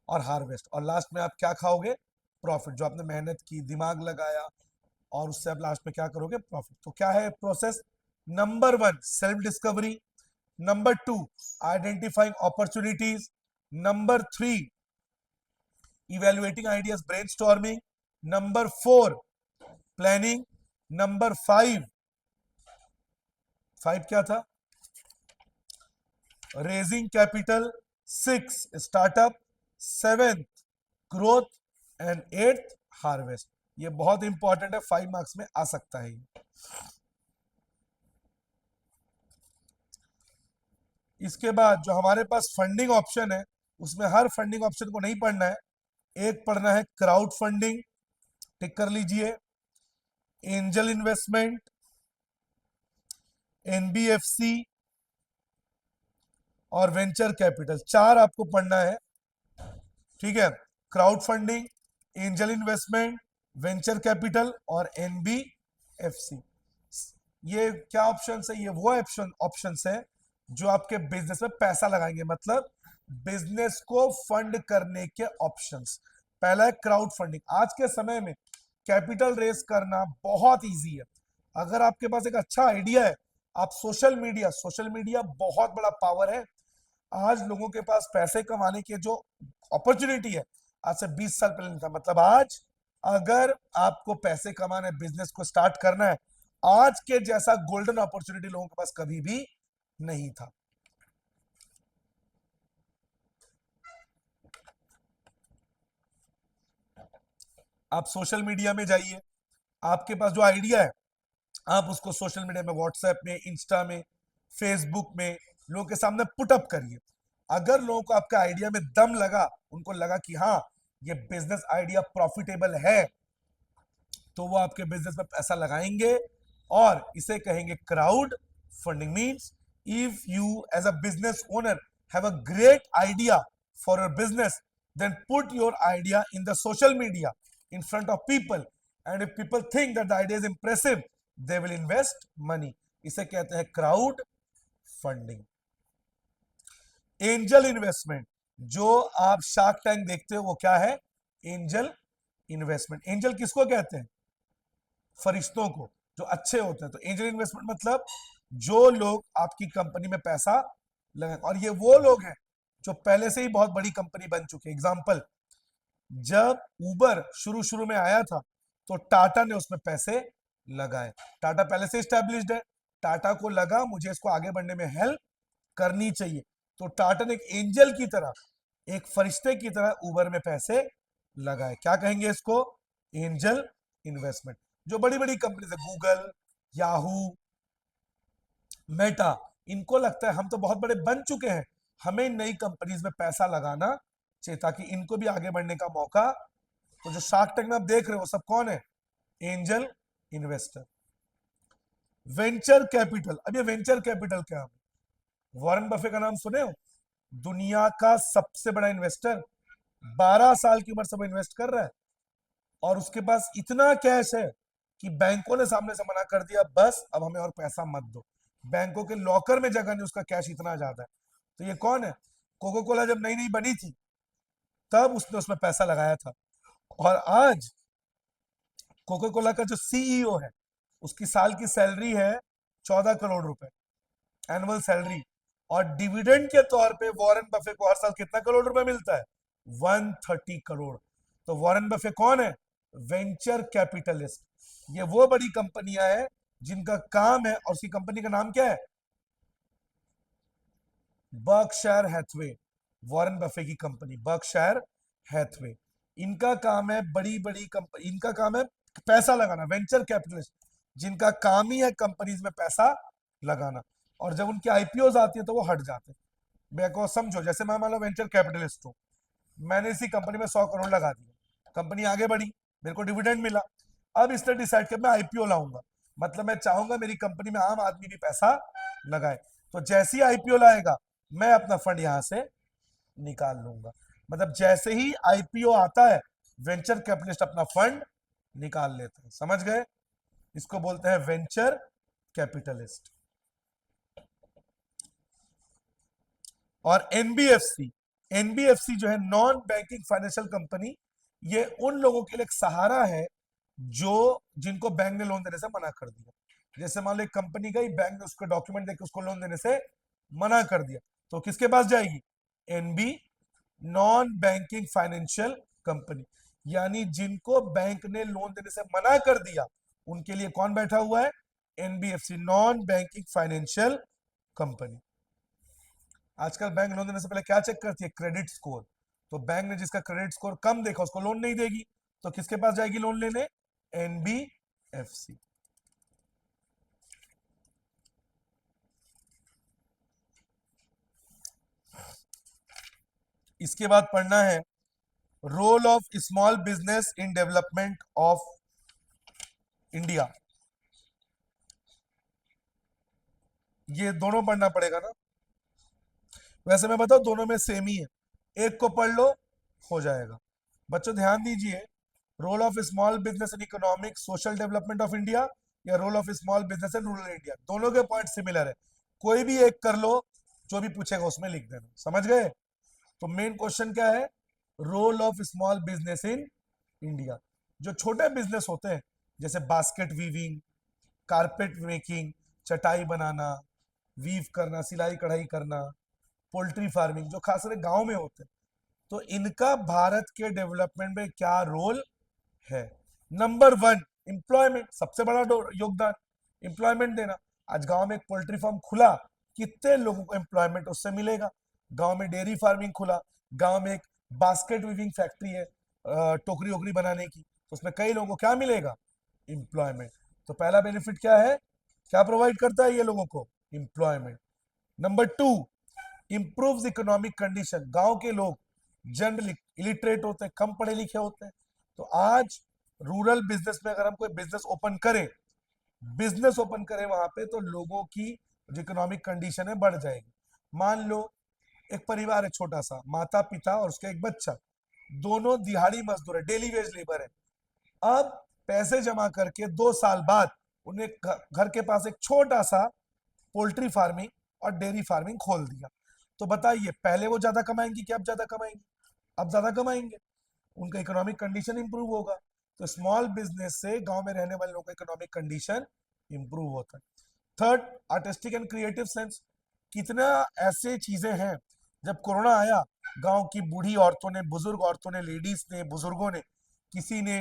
और हार्वेस्ट, और लास्ट में आप क्या खाओगे? प्रॉफिट, जो आपने मेहनत की, दिमाग लगाया, और उससे आप लास्ट में क्या करोगे? प्रॉफिट। तो क्या है process? Number one self discovery, number two identifying opportunities, number three evaluating ideas brainstorming, number four planning, number five, five क्या था, raising capital, six startup, seventh growth and eighth harvest. ये बहुत इंपॉर्टेंट है, 5 मार्क्स में आ सकता है। इसके बाद जो हमारे पास फंडिंग ऑप्शन है, उसमें हर फंडिंग ऑप्शन को नहीं पढ़ना है, एक पढ़ना है क्राउड फंडिंग, टिक कर लीजिए, एंजल इन्वेस्टमेंट, एनबीएफसी और वेंचर कैपिटल, चार आपको पढ़ना है। ठीक है, crowd funding, angel investment, venture capital और एनबीएफसी। ये क्या ऑप्शन है, ये वो ऑप्शन है जो आपके बिजनेस में पैसा लगाएंगे, मतलब बिजनेस को फंड करने के ऑप्शंस। पहला है क्राउड फंडिंग। आज के समय में कैपिटल रेस करना बहुत इजी है। अगर आपके पास एक अच्छा आइडिया है, आप सोशल मीडिया बहुत बड़ा पावर है। आज लोगों के पास पैसे कमाने के जो अपॉर्चुनिटी है, आज से 20 साल पहले नहीं था। मतलब आज अगर आपको पैसे कमाने, बिजनेस को स्टार्ट करना है, आज के जैसा गोल्डन अपॉर्चुनिटी लोगों के पास कभी भी नहीं था। आप सोशल मीडिया में जाइए, आपके पास जो आइडिया है आप उसको सोशल मीडिया में, व्हाट्सएप में, इंस्टा में, फेसबुक में लोगों के सामने पुटअप करिए। अगर लोगों को आपका आइडिया में दम लगा, उनको लगा कि हाँ ये बिजनेस आइडिया प्रॉफिटेबल है, तो वो आपके बिजनेस में पैसा लगाएंगे और इसे कहेंगे crowd funding. Means if you as a business owner have a great idea for your business, then put your idea in the social media in front of people, and if people think that the idea is impressive, they will invest money. इसे कहते हैं क्राउड फंडिंग। एंजल इन्वेस्टमेंट, जो आप शार्क टैंक देखते हो वो क्या है, एंजल इन्वेस्टमेंट। एंजल किसको कहते हैं, फरिश्तों को जो अच्छे होते हैं। तो एंजल इन्वेस्टमेंट मतलब जो लोग आपकी कंपनी में पैसा लगाए, और ये वो लोग हैं जो पहले से ही बहुत बड़ी कंपनी बन चुके। एग्जांपल, जब उबर शुरू शुरू में आया था तो टाटा ने उसमें पैसे लगाए। टाटा पहले से स्टैब्लिश्ड है, टाटा को लगा मुझे इसको आगे बढ़ने में हेल्प करनी चाहिए, तो टाटा ने एक एंजल की तरह, एक फरिश्ते की तरह उबर में पैसे लगाए। क्या कहेंगे इसको, एंजल इन्वेस्टमेंट। जो बड़ी बड़ी कंपनी है, गूगल, याहू, मेटा, इनको लगता है हम तो बहुत बड़े बन चुके हैं, हमें नई कंपनीज में पैसा लगाना चाहिए ताकि इनको भी आगे बढ़ने का मौका। तो जो शार्क टैंक में आप देख रहे हो सब कौन है, एंजल इन्वेस्टर। वेंचर कैपिटल, अब ये वेंचर कैपिटल क्या है, वॉरेन बफे का नाम सुने हो, दुनिया का सबसे बड़ा इन्वेस्टर, 12 साल की उम्र से वो इन्वेस्ट कर रहा है और उसके पास इतना कैश है कि बैंकों ने सामने से मना कर दिया, बस अब हमें और पैसा मत दो। बैंकों के लॉकर में जगह नहीं, उसका कैश इतना ज्यादा है। तो ये कौन है, कोको कोला जब नई नई बनी थी तब उसने उसमें पैसा लगाया था, और आज कोको कोला का जो सीईओ है उसकी साल की सैलरी है 14 करोड़ रुपए, एनुअल सैलरी। और डिविडेंड के तौर पे वॉरेन बफे को हर साल कितना करोड़ रुपए मिलता है, 130 करोड़। तो वॉरेन बफे कौन है, वेंचर कैपिटलिस्ट। ये वो बड़ी कंपनियां हैं जिनका काम है, और उसकी कंपनी का नाम क्या है, बर्कशायर हैथवे। वॉरेन बफे की कंपनी बर्कशायर हैथवे, इनका काम है बड़ी बड़ी कंपनी, इनका काम है पैसा लगाना। वेंचर कैपिटलिस्ट जिनका काम ही है कंपनीज में पैसा लगाना, और जब उनकी आईपीओ आती है तो वो हट जाते हैं। मैं समझो, जैसे मैं मान लो वेंचर कैपिटलिस्ट हूँ, मैंने इसी कंपनी में 100 करोड़ लगा दिया, कंपनी आगे बढ़ी, मेरे को डिविडेंड मिला। अब इसने डिसाइड किया मैं आईपीओ लाऊंगा, मतलब मैं चाहूंगा मेरी कंपनी में आम आदमी भी पैसा लगाए। तो जैसे ही आईपीओ लाएगा मैं अपना फंड यहां से निकाल लूंगा। मतलब जैसे ही आईपीओ आता है वेंचर कैपिटलिस्ट अपना फंड निकाल लेते हैं। समझ गए, इसको बोलते हैं वेंचर कैपिटलिस्ट। और एनबीएफसी, एनबीएफसी जो है नॉन बैंकिंग फाइनेंशियल कंपनी, ये उन लोगों के लिए एक सहारा है जो जिनको बैंक ने लोन देने से मना कर दिया। जैसे मान लो एक कंपनी गई, बैंक ने उसको डॉक्यूमेंट देकर उसको लोन देने से मना कर दिया, तो किसके पास जाएगी? NB, non banking financial company. यानी जिनको बैंक ने लोन देने से मना कर दिया, उनके लिए कौन बैठा हुआ है? NBFC, non banking financial company. आजकल बैंक लोन देने से पहले क्या चेक करती है? Credit score. तो बैंक ने जिसका क्रेडिट स्कोर कम देखा उसको लोन नहीं देगी, तो किसके पास जाएगी लोन लेने? एनबीएफसी। इसके बाद पढ़ना है role of small business in development of India. ये दोनों पढ़ना पड़ेगा ना? वैसे मैं बताऊं दोनों में सेम ही है, एक को पढ़ लो हो जाएगा। बच्चों ध्यान दीजिए, role of small business in economic social development of India या role of small business in rural India, दोनों के पॉइंट सिमिलर है। कोई भी एक कर लो, जो भी पूछेगा उसमें लिख देना। समझ गए? तो मेन क्वेश्चन क्या है? Role of small business in India. जो छोटे बिजनेस होते हैं, जैसे बास्केट वीविंग, कारपेट मेकिंग, चटाई बनाना, वीव करना, सिलाई कढ़ाई करना, पोल्ट्री फार्मिंग, जो खास करके गांव में होते हैं, तो इनका भारत के डेवलपमेंट में क्या रोल है? नंबर वन, एम्प्लॉयमेंट, सबसे बड़ा योगदान एम्प्लॉयमेंट देना। आज गांव में एक पोल्ट्री फार्म खुला, कितने लोगों को एम्प्लॉयमेंट उससे मिलेगा? गांव में डेयरी फार्मिंग खुला, गांव में एक बास्केट वीविंग फैक्ट्री है, टोकरी ओकरी बनाने की, तो उसमें कई लोगों को क्या मिलेगा? एम्प्लॉयमेंट। तो पहला बेनिफिट क्या है? क्या प्रोवाइड करता है ये लोगों को? Employment. Number two, improves economic condition. गांव के लोग जनरली इलिटरेट होते हैं, कम पढ़े लिखे होते हैं, तो आज रूरल बिजनेस में अगर हम कोई बिजनेस ओपन करें वहां पे, तो लोगों की जो इकोनॉमिक कंडीशन है बढ़ जाएगी। मान लो एक परिवार है छोटा सा, माता पिता और उसका एक बच्चा, दोनों दिहाड़ी मजदूर है, डेली वेज लेबर है। अब पैसे जमा करके 2 साल बाद उन्हें घर के पास एक छोटा सा पोल्ट्री फार्मिंग और डेयरी फार्मिंग खोल दिया, तो बताइए पहले वो ज्यादा कमाएंगे कि अब ज्यादा कमाएंगे? अब ज्यादा कमाएंगे, उनका इकोनॉमिक कंडीशन इंप्रूव होगा। तो स्मॉल बिजनेस से गांव में रहने वाले लोगों का इकोनॉमिक कंडीशन इंप्रूव होता है। Third, artistic and creative sense. कितना ऐसे चीजें हैं, जब कोरोना आया, गांव की बूढ़ी औरतों ने, बुजुर्ग औरतों ने, लेडीज ने, बुजुर्गों ने, किसी ने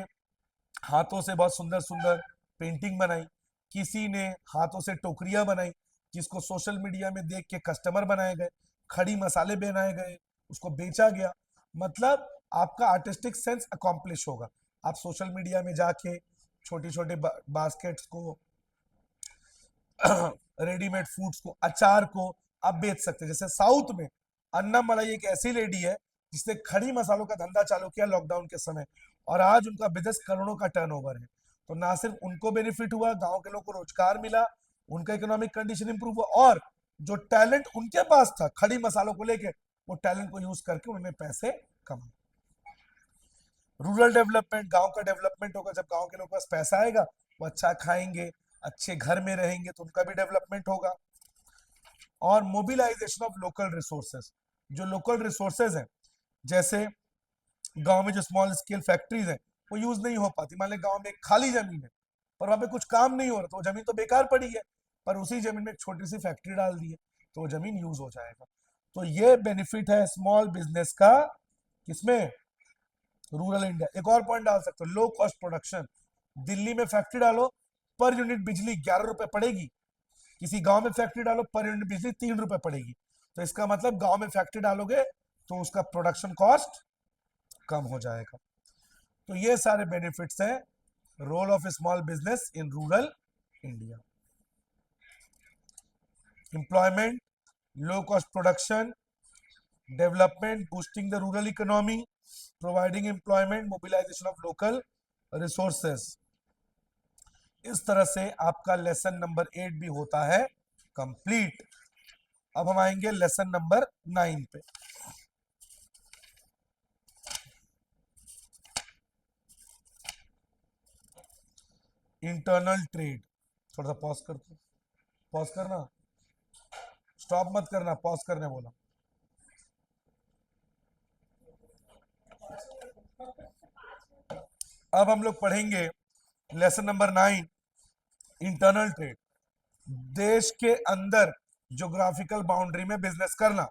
हाथों से बहुत सुंदर सुंदर पेंटिंग बनाई, किसी ने हाथों से टोकरियां बनाई, जिसको सोशल मीडिया में देख के कस्टमर बनाए गए, खड़ी मसाले बनाए गए, उसको बेचा गया। मतलब आपका आर्टिस्टिक सेंस अकॉम्प्लिश होगा। आप सोशल मीडिया में जाके छोटे छोटे बास्केट्स को, रेडीमेड फूड्स को, अचार को आप बेच सकते हैं। जैसे साउथ में अन्ना मलाई एक ऐसी लेडी है जिसने खड़ी मसालों का धंधा चालू किया लॉकडाउन के समय, और आज उनका बिजनेस करोड़ों का टर्नओवर है। तो ना सिर्फ उनको बेनिफिट हुआ, गांव के लोगों को रोजगार मिला, उनका इकोनॉमिक कंडीशन इंप्रूव हुआ, और जो टैलेंट उनके पास था खड़ी मसालों को लेके, वो टैलेंट को यूज करके उन्होंने पैसे कमाए। रूरल डेवलपमेंट, गांव का डेवलपमेंट होगा जब गांव के लोगों के पास पैसा आएगा, वो अच्छा खाएंगे, अच्छे घर में रहेंगे, तो उनका भी डेवलपमेंट होगा। और मोबिलाइजेशन ऑफ लोकल रिसोर्सेज। जो लोकल रिसोर्सेज हैं, जैसे गांव में जो स्मॉल स्केल फैक्ट्रीज हैं, वो यूज नहीं हो पाती। मान लें गांव में एक खाली जमीन है, पर वहां पे कुछ काम नहीं हो रहा, तो वो जमीन तो बेकार पड़ी है, पर उसी जमीन में एक छोटी सी फैक्ट्री डाल दी है, तो वो जमीन यूज हो जाएगा। तो ये बेनिफिट है स्मॉल बिजनेस का, किसमें? Rural India. एक और पॉइंट डाल सकते हो, लो कॉस्ट प्रोडक्शन। दिल्ली में फैक्ट्री डालो, पर यूनिट बिजली 11 रुपए पड़ेगी, किसी गांव में फैक्ट्री डालो, पर यूनिट बिजली 3 रुपए पड़ेगी। तो इसका मतलब गांव में फैक्ट्री डालोगे तो उसका प्रोडक्शन कॉस्ट कम हो जाएगा। तो ये सारे बेनिफिट्स हैं role of small business in rural India. Employment, low cost production, development, boosting the rural economy, providing employment, mobilization of local resources. इस तरह से आपका लेसन नंबर 8 भी होता है कंप्लीट। अब हम आएंगे लेसन नंबर 9 पे। Internal trade. थोड़ा सा पॉज कर दो, पॉज करना, स्टॉप मत करना, पॉज करने बोला। अब हम लोग पढ़ेंगे लेसन नंबर 9, इंटरनल ट्रेड। देश के अंदर ज्योग्राफिकल बाउंड्री में बिजनेस करना।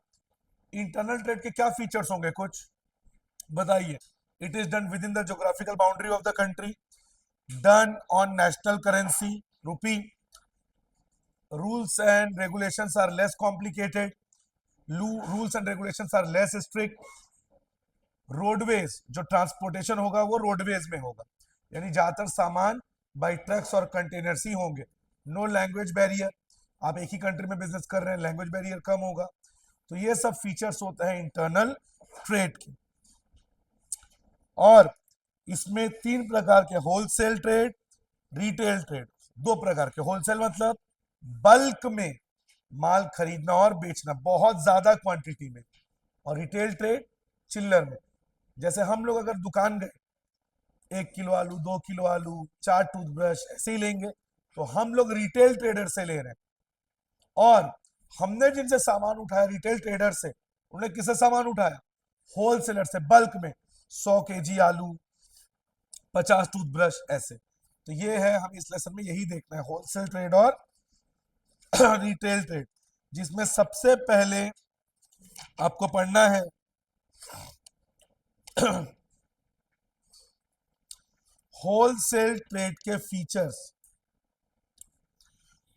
इंटरनल ट्रेड के क्या फीचर्स होंगे, कुछ बताइए। It is done within the geographical boundary of the country, done on national currency rupee, rules and regulations are less complicated, rules and regulations are less strict, roadways जो ट्रांसपोर्टेशन होगा वो रोडवेज में होगा, यानी ज्यादातर सामान बाई ट्रक्स और कंटेनर्स ही होंगे। नो लैंग्वेज बैरियर, आप एक ही कंट्री में बिजनेस कर रहे हैं, लैंग्वेज बैरियर कम होगा। तो ये सब फीचर्स होते हैं इंटरनल ट्रेड के। और इसमें तीन प्रकार के, होलसेल ट्रेड, रिटेल ट्रेड। दो प्रकार के, होलसेल मतलब बल्क में माल खरीदना और बेचना बहुत ज्यादा क्वांटिटी में, और रिटेल ट्रेड चिल्लर में। जैसे हम लोग अगर दुकान गए 1 किलो आलू, 2 किलो आलू, 4 टूथब्रश ऐसे ही लेंगे, तो हम लोग रिटेल ट्रेडर से ले रहे हैं। और हमने जिनसे सामान उठाया रिटेल ट्रेडर से, उन्होंने किससे सामान उठाया, होलसेलर से, बल्क में 100 kg आलू, 50 टूथब्रश ऐसे। तो ये है, हम इस लेसन में यही देखना है, होलसेल ट्रेड और रिटेल ट्रेड, जिसमें सबसे पहले आपको पढ़ना है होलसेल ट्रेड के फीचर्स।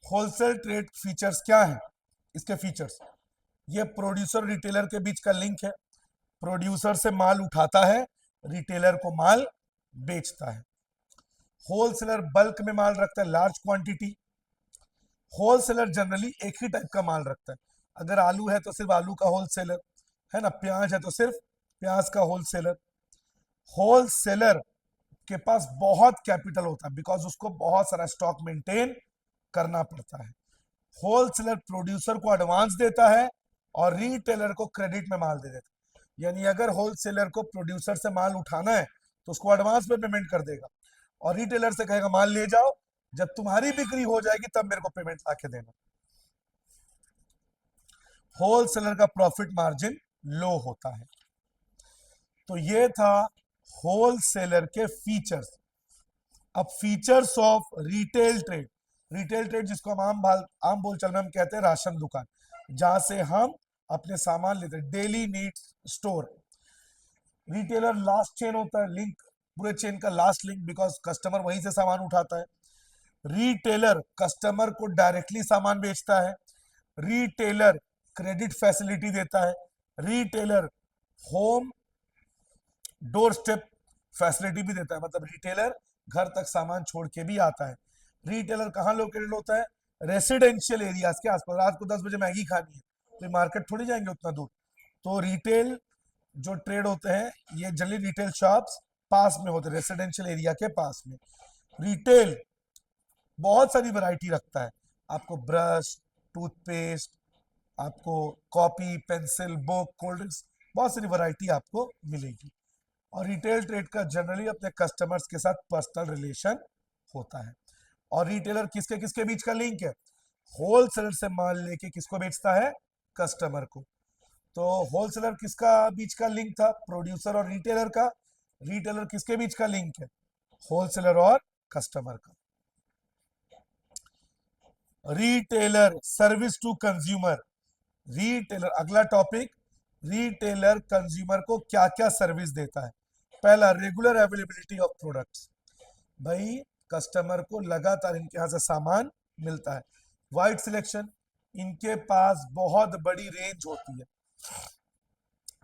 होलसेल ट्रेड फीचर्स क्या है, इसके फीचर्स, ये प्रोड्यूसर रिटेलर के बीच का लिंक है। प्रोड्यूसर से माल उठाता है, रिटेलर को माल बेचता है। होलसेलर बल्क में माल रखता है, लार्ज क्वांटिटी। होलसेलर जनरली एक ही टाइप का माल रखता है, अगर आलू है तो सिर्फ आलू का होलसेलर है ना, प्याज है तो सिर्फ प्याज का होलसेलर। होलसेलर के पास बहुत कैपिटल होता है, बिकॉज उसको बहुत सारा स्टॉक मेंटेन करना पड़ता है। होलसेलर प्रोड्यूसर को एडवांस देता है और रिटेलर को क्रेडिट में माल दे देता है। यानी अगर होलसेलर को प्रोड्यूसर से माल उठाना है तो उसको एडवांस में पेमेंट कर देगा, और रिटेलर से कहेगा माल ले जाओ, जब तुम्हारी बिक्री हो जाएगी तब मेरे को पेमेंट आके देना। होलसेलर का प्रॉफिट मार्जिन लो होता है। तो ये था होलसेलर के फीचर्स। अब features of retail trade. Retail trade जिसको हम आम बोलचाल में हम कहते हैं राशन दुकान, जहां से हम अपने सामान लेते हैं, daily needs store. Retailer last chain होता है, लिंक, पूरे चेन का लास्ट लिंक, बिकॉज कस्टमर वहीं से सामान उठाता है। रिटेलर कस्टमर को डायरेक्टली सामान बेचता है। रिटेलर क्रेडिट फैसिलिटी देता है। Retailer home door step facility भी देता है, मतलब रिटेलर घर तक सामान छोड़ के भी आता है। रिटेलर कहाँ लोकेटेड होता है, रेसिडेंशियल एरियाज के आसपास। रात को 10 बजे मैगी खानी है तो मार्केट थोड़ी जाएंगे उतना दूर। तो रिटेल जो ट्रेड होते हैं ये जनरली रिटेल शॉप्स पास में होते हैं, रेसिडेंशियल एरिया के पास में। रिटेल बहुत सारी वैरायटी रखता है, आपको ब्रश, टूथपेस्ट, आपको copy, pencil, book, cold drinks, बहुत सारी वैरायटी आपको मिलेगी। और रिटेल ट्रेड का जनरली अपने कस्टमर्स के साथ पर्सनल रिलेशन होता है। और रिटेलर किसके किसके बीच का लिंक है, होलसेलर से माल लेके किसको बेचता है, कस्टमर को। तो होलसेलर किसका बीच का लिंक था, प्रोड्यूसर और रिटेलर का। रिटेलर किसके बीच का लिंक है, होलसेलर और कस्टमर का। Retailer service to consumer. Retailer, अगला टॉपिक, रिटेलर कंज्यूमर को क्या क्या सर्विस देता है। पहला, रेगुलर अवेलेबिलिटी ऑफ प्रोडक्ट्स, भाई कस्टमर को लगातार इनके यहां से सामान मिलता है। वाइड सिलेक्शन, इनके पास बहुत बड़ी रेंज होती है।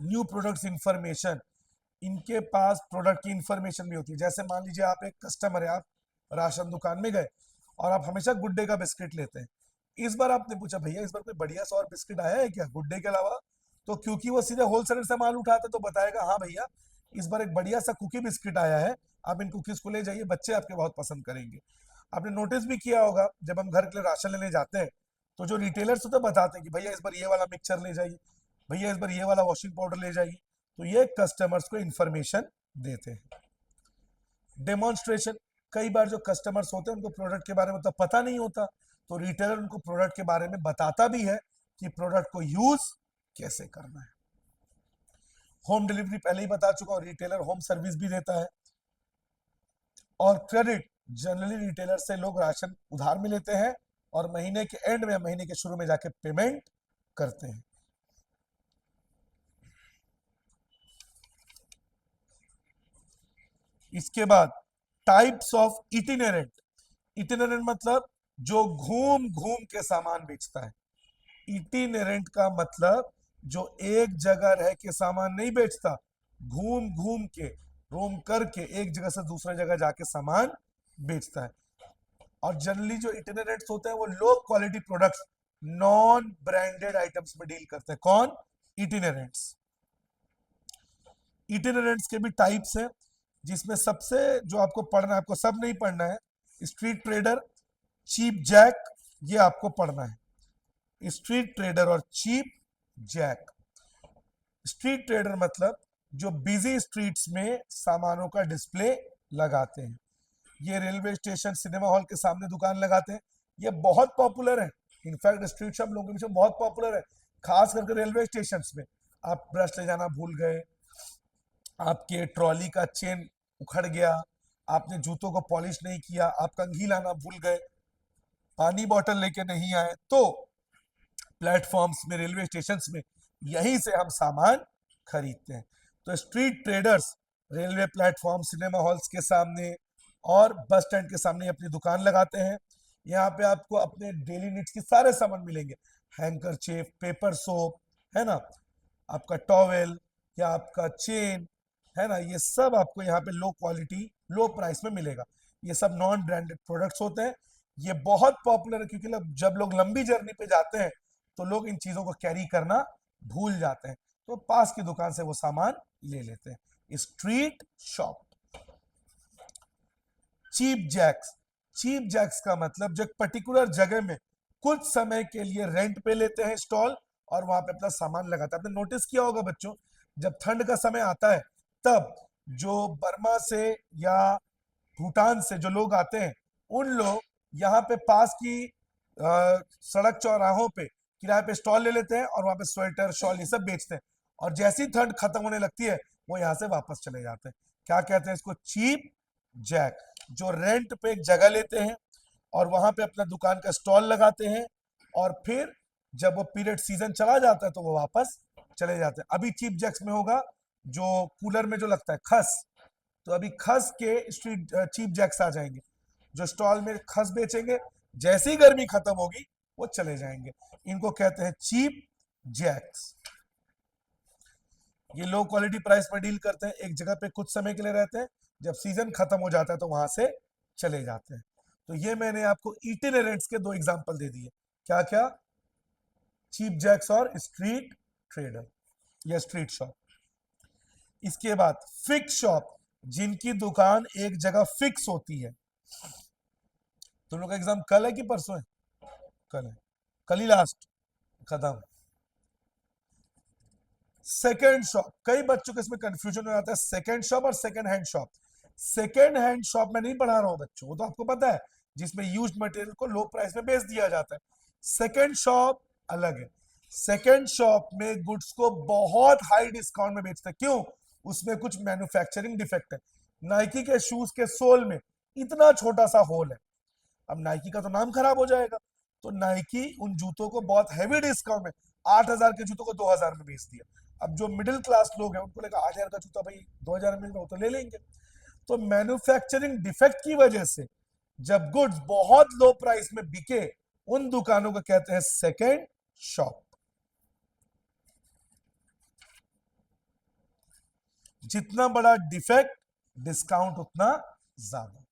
न्यू प्रोडक्ट्स इंफॉर्मेशन, इनके पास प्रोडक्ट की इंफॉर्मेशन भी होती है। जैसे मान लीजिए आप एक कस्टमर है, आप राशन दुकान में गए और आप हमेशा गुड डे का बिस्किट लेते हैं। इस बार आपने पूछा भैया इस बार कोई बढ़िया सा और बिस्किट आया है क्या गुड डे के अलावा, तो क्योंकि वो सीधे होलसेलर से माल उठाता तो बताएगा हाँ भैया इस बार एक बढ़िया सा कुकी बिस्किट आया है, आप इन कुकीज को ले जाइए, बच्चे आपके बहुत पसंद करेंगे। आपने नोटिस भी किया होगा जब हम घर के लिए राशन लेने जाते हैं तो जो रिटेलर्स होते हैं बताते हैं कि भैया इस बार ये वाला मिक्सचर ले जाइए, भैया इस बार ये वाला वॉशिंग पाउडर ले जाइए। तो ये कस्टमर्स को इंफॉर्मेशन देते हैं। डेमोन्स्ट्रेशन, कई बार जो कस्टमर्स होते हैं उनको प्रोडक्ट के बारे में तो पता नहीं होता, तो रिटेलर उनको प्रोडक्ट के बारे में बताता भी है कि प्रोडक्ट को यूज कैसे करना है। होम डिलीवरी पहले ही बता चुका हूं, रिटेलर होम सर्विस भी देता है। और क्रेडिट, जनरली रिटेलर से लोग राशन उधार में लेते हैं और महीने के एंड में, महीने के शुरू में जाके पेमेंट करते हैं। इसके बाद टाइप्स ऑफ इटिनरेंट। इटिनरेंट मतलब जो घूम घूम के सामान बेचता है। इटिनरेंट का मतलब जो एक जगह रह के सामान नहीं बेचता, घूम घूम के, रोम करके एक जगह से दूसरे जगह जाके सामान बेचता है। और जनरली जो इटिनरेंट्स होते हैं वो low quality products, non branded items में डील करते हैं। कौन? इटिनरेंट्स। इटिनरेंट्स के भी टाइप्स हैं, जिसमें सबसे जो आपको पढ़ना है, आपको सब नहीं पढ़ना है, स्ट्रीट ट्रेडर, चीप जैक, ये आपको पढ़ना है। स्ट्रीट ट्रेडर और चीप जैक। स्ट्रीट ट्रेडर मतलब जो बिजी स्ट्रीट्स में सामानों का डिस्प्ले लगाते हैं। ये रेलवे स्टेशन, सिनेमा हॉल के सामने दुकान लगाते हैं। ये बहुत पॉपुलर है, इनफैक्ट स्ट्रीट शॉप लोगों के बीच में बहुत पॉपुलर है, खास करके रेलवे स्टेशन में। आप ब्रश ले जाना भूल गए, आपके ट्रॉली का चेन उखड़ गया, आपने जूतों को पॉलिश नहीं किया, आप कंघी लाना भूल गए, पानी बोतल लेके नहीं आए, तो प्लेटफॉर्म्स में, रेलवे स्टेशन में यहीं से हम सामान खरीदते हैं। तो street traders railway platform, cinema halls के सामने और बस स्टैंड के सामने अपनी दुकान लगाते हैं। यहाँ पे आपको अपने डेली नीड्स के सारे सामान मिलेंगे, हैंकरचीफ, पेपर सोप, है ना, आपका टॉवेल या आपका चेन, है ना, ये सब आपको यहाँ पे लो क्वालिटी, लो प्राइस में मिलेगा। ये सब नॉन ब्रांडेड प्रोडक्ट्स होते हैं। ये बहुत पॉपुलर है क्योंकि जब लोग लंबी जर्नी पे जाते हैं तो लोग इन चीजों को कैरी करना भूल जाते हैं, तो पास की दुकान से वो सामान ले लेते हैं। Street shop. Cheap jacks. Cheap jacks का मतलब जो एक पर्टिकुलर जगह में कुछ समय के लिए रेंट पे लेते हैं स्टॉल और वहां पे अपना सामान लगाता है। आपने नोटिस किया होगा बच्चों, जब ठंड का समय आता है तब जो बर्मा से या भूटान से जो लोग आते हैं, उन लोग यहाँ पे पास की सड़क चौराहों पे किराए पे स्टॉल ले लेते हैं और वहां पे स्वेटर, शॉल, ये सब बेचते हैं। और जैसी ठंड खत्म होने लगती है वो यहाँ से वापस चले जाते हैं। क्या कहते हैं इसको? Cheap Jack. जो रेंट पे एक जगह लेते हैं और वहां पे अपना दुकान का स्टॉल लगाते हैं, और फिर जब वो पीरियड सीजन चला जाता है तो वो वापस चले जाते हैं। अभी चीप जैक्स में होगा जो कूलर में जो लगता है खस, तो अभी खस के स्ट्रीट चीप जैक्स आ जाएंगे, जो स्टॉल में खस बेचेंगे। जैसी गर्मी खत्म होगी वो चले जाएंगे। इनको कहते हैं चीप जैक्स। ये लो क्वालिटी प्राइस में डील करते हैं, एक जगह पे कुछ समय के लिए रहते हैं, जब सीजन खत्म हो जाता है तो वहां से चले जाते हैं। तो ये मैंने आपको इटिनरेंट्स के दो एग्जांपल दे दिए। क्या क्या? चीप जैक्स और स्ट्रीट ट्रेडर या स्ट्रीट शॉप। इसके बाद फिक्स शॉप, जिनकी दुकान एक जगह फिक्स होती है। तुम लोग का एग्जाम कल है कि परसों है? कल है, कल ही लास्ट, खत्म। सेकेंड शॉप, कई बच्चों को इसमें कंफ्यूजन हो जाता है, सेकेंड शॉप और second hand shop. Second hand shop में नहीं पढ़ा रहा हूं बच्चों, वो तो आपको पता है, जिसमें यूज्ड मटेरियल को लो प्राइस में बेच दिया जाता है। सेकेंड शॉप अलग है। सेकेंड शॉप में गुड्स को बहुत हाई डिस्काउंट में बेचते हैं। क्यों? उसमें कुछ मैन्युफैक्चरिंग डिफेक्ट है। नाइकी के शूज के सोल में इतना छोटा सा होल है, अब नाइकी का तो नाम खराब हो जाएगा, तो नाइकी उन जूतों को बहुत हैवी डिस्काउंट में, 8,000 के जूतों को 2,000 में बेच दिया। अब जो मिडिल क्लास लोग हैं उनको लगा 8,000 का जूता भाई 2,000 में मिल रहा हो तो ले लेंगे। तो मैन्युफैक्चरिंग डिफेक्ट की वजह से जब गुड्स बहुत लो प्राइस में बिके, उन दुकानों को कहते हैं सेकेंड शॉप। जितना बड़ा डिफेक्ट, डिस्काउंट उतना ज्यादा।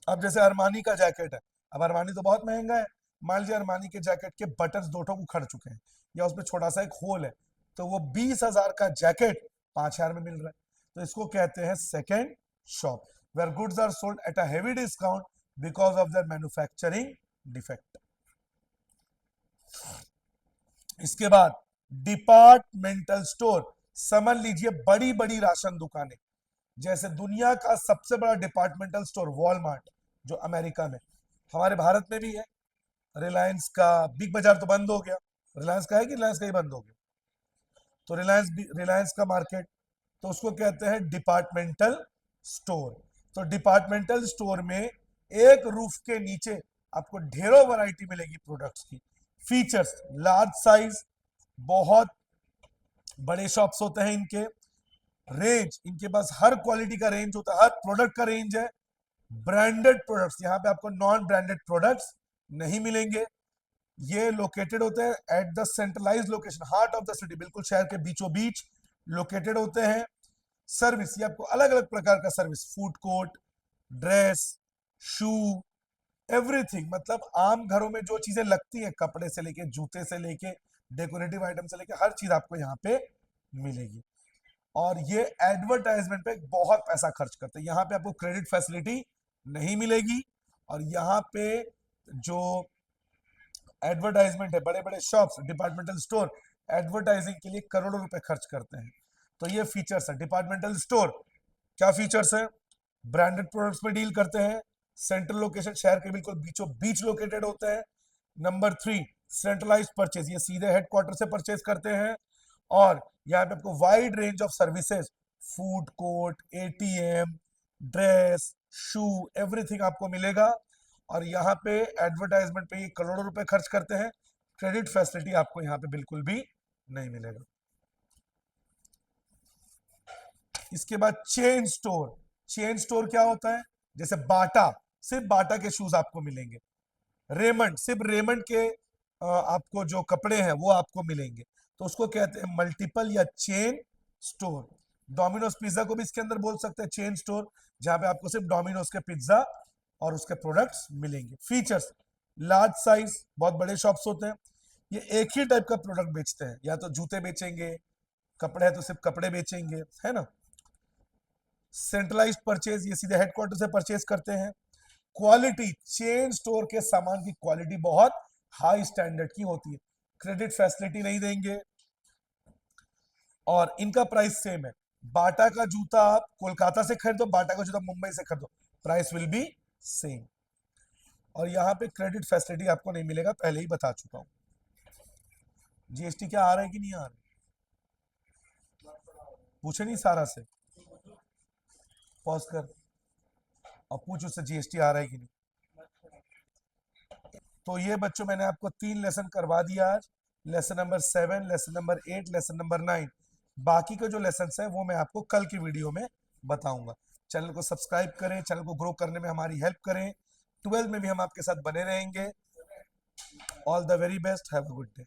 अब जैसे अरमानी का जैकेट है, अब अरमानी तो बहुत महंगा है, मान लीजिए अरमानी के जैकेट के बटन्स दो ठो उखड़ चुके हैं या उसमें छोटा सा एक होल है, तो वो 20,000 का जैकेट 5,000 में मिल रहा है। तो इसको कहते हैं second shop, where goods are sold at a heavy discount because of their manufacturing defect. इसके बाद डिपार्टमेंटल स्टोर, समझ लीजिए बड़ी बड़ी राशन दुकानें। जैसे दुनिया का सबसे बड़ा डिपार्टमेंटल स्टोर वॉलमार्ट जो अमेरिका में, हमारे भारत में भी है। रिलायंस का बिग बाजार तो बंद हो गया, रिलायंस का है कि रिलायंस का ही बंद हो गया? तो रिलायंस का मार्केट, तो उसको कहते हैं डिपार्टमेंटल स्टोर। तो डिपार्टमेंटल स्टोर में एक रूफ के नीचे आपको ढेरों वैरायटी मिलेगी प्रोडक्ट्स की। फीचर्स, लार्ज साइज, बहुत बड़े शॉप्स होते हैं इनके। रेंज, इनके पास हर क्वालिटी का रेंज होता है, हर प्रोडक्ट का रेंज है। ब्रांडेड प्रोडक्ट्स, यहाँ पे आपको नॉन ब्रांडेड प्रोडक्ट्स नहीं मिलेंगे। ये लोकेटेड होते हैं at the centralize location, heart of the city, बिल्कुल शहर के बीचों बीच लोकेटेड होते हैं। सर्विस, ये आपको अलग अलग प्रकार का सर्विस, फूड कोर्ट, ड्रेस, शू, एवरीथिंग, मतलब आम घरों में जो चीजें लगती हैं, कपड़े से लेके जूते से लेके डेकोरेटिव आइटम से लेके हर चीज आपको यहाँ पे मिलेगी। और ये एडवर्टाइजमेंट पे बहुत पैसा खर्च करते हैं। यहाँ पे आपको क्रेडिट फैसिलिटी नहीं मिलेगी। और यहाँ पे जो एडवर्टाइजमेंट है, बड़े बड़े शॉप्स, डिपार्टमेंटल स्टोर एडवर्टाइजिंग के लिए करोड़ों रुपए खर्च करते हैं। तो ये फीचर्स है डिपार्टमेंटल स्टोर। क्या फीचर्स है? ब्रांडेड प्रोडक्ट्स में डील करते हैं, सेंट्रल लोकेशन, शहर के बिल्कुल बीचों बीच लोकेटेड होते हैं। नंबर 3, सेंट्रलाइज परचेज, ये सीधे हेडक्वार्टर से परचेज करते हैं। और यहाँ पे आपको wide range of services, food court, ATM, dress, shoe, everything आपको मिलेगा। और यहाँ पे एडवर्टाइजमेंट पे ये करोड़ों रुपए खर्च करते हैं। क्रेडिट फैसिलिटी आपको यहाँ पे बिल्कुल भी नहीं मिलेगा। इसके बाद चेन स्टोर। चेन स्टोर क्या होता है? जैसे बाटा, सिर्फ बाटा के शूज आपको मिलेंगे। रेमंड, सिर्फ रेमंड के आपको जो कपड़े हैं वो आपको मिलेंगे। तो उसको कहते हैं मल्टीपल या चेन स्टोर। डोमिनोज पिज्जा को भी इसके अंदर बोल सकते हैं चेन स्टोर, जहां पे आपको सिर्फ डोमिनोज के पिज्जा और उसके प्रोडक्ट्स मिलेंगे। फीचर्स, लार्ज साइज, बहुत बड़े शॉप्स होते हैं। ये एक ही टाइप का प्रोडक्ट बेचते हैं, या तो जूते बेचेंगे, कपड़े है तो सिर्फ कपड़े बेचेंगे, है ना। सेंट्रलाइज परचेज, ये सीधे हेडक्वार्टर से परचेज करते हैं। क्वालिटी, चेन स्टोर के सामान की क्वालिटी बहुत हाई स्टैंडर्ड की होती है। क्रेडिट फैसिलिटी नहीं देंगे। और इनका प्राइस सेम है। बाटा का जूता आप कोलकाता से खरीदो, बाटा का जूता मुंबई से खरीदो, प्राइस विल बी सेम। और यहाँ पे क्रेडिट फैसिलिटी आपको नहीं मिलेगा, पहले ही बता चुका हूं। जीएसटी क्या आ रहा है कि नहीं आ रहा? पूछे नहीं सारा से, पॉज कर और पूछ उससे जीएसटी आ रहा है कि नहीं। तो ये बच्चों मैंने आपको 3 लेसन करवा दिया आज। Lesson number 7, lesson number 8, lesson number 9। बाकी के जो लेसन है वो मैं आपको कल की वीडियो में बताऊंगा। चैनल को सब्सक्राइब करें, चैनल को ग्रो करने में हमारी हेल्प करें। 12 में भी हम आपके साथ बने रहेंगे। All the very best, have a good day.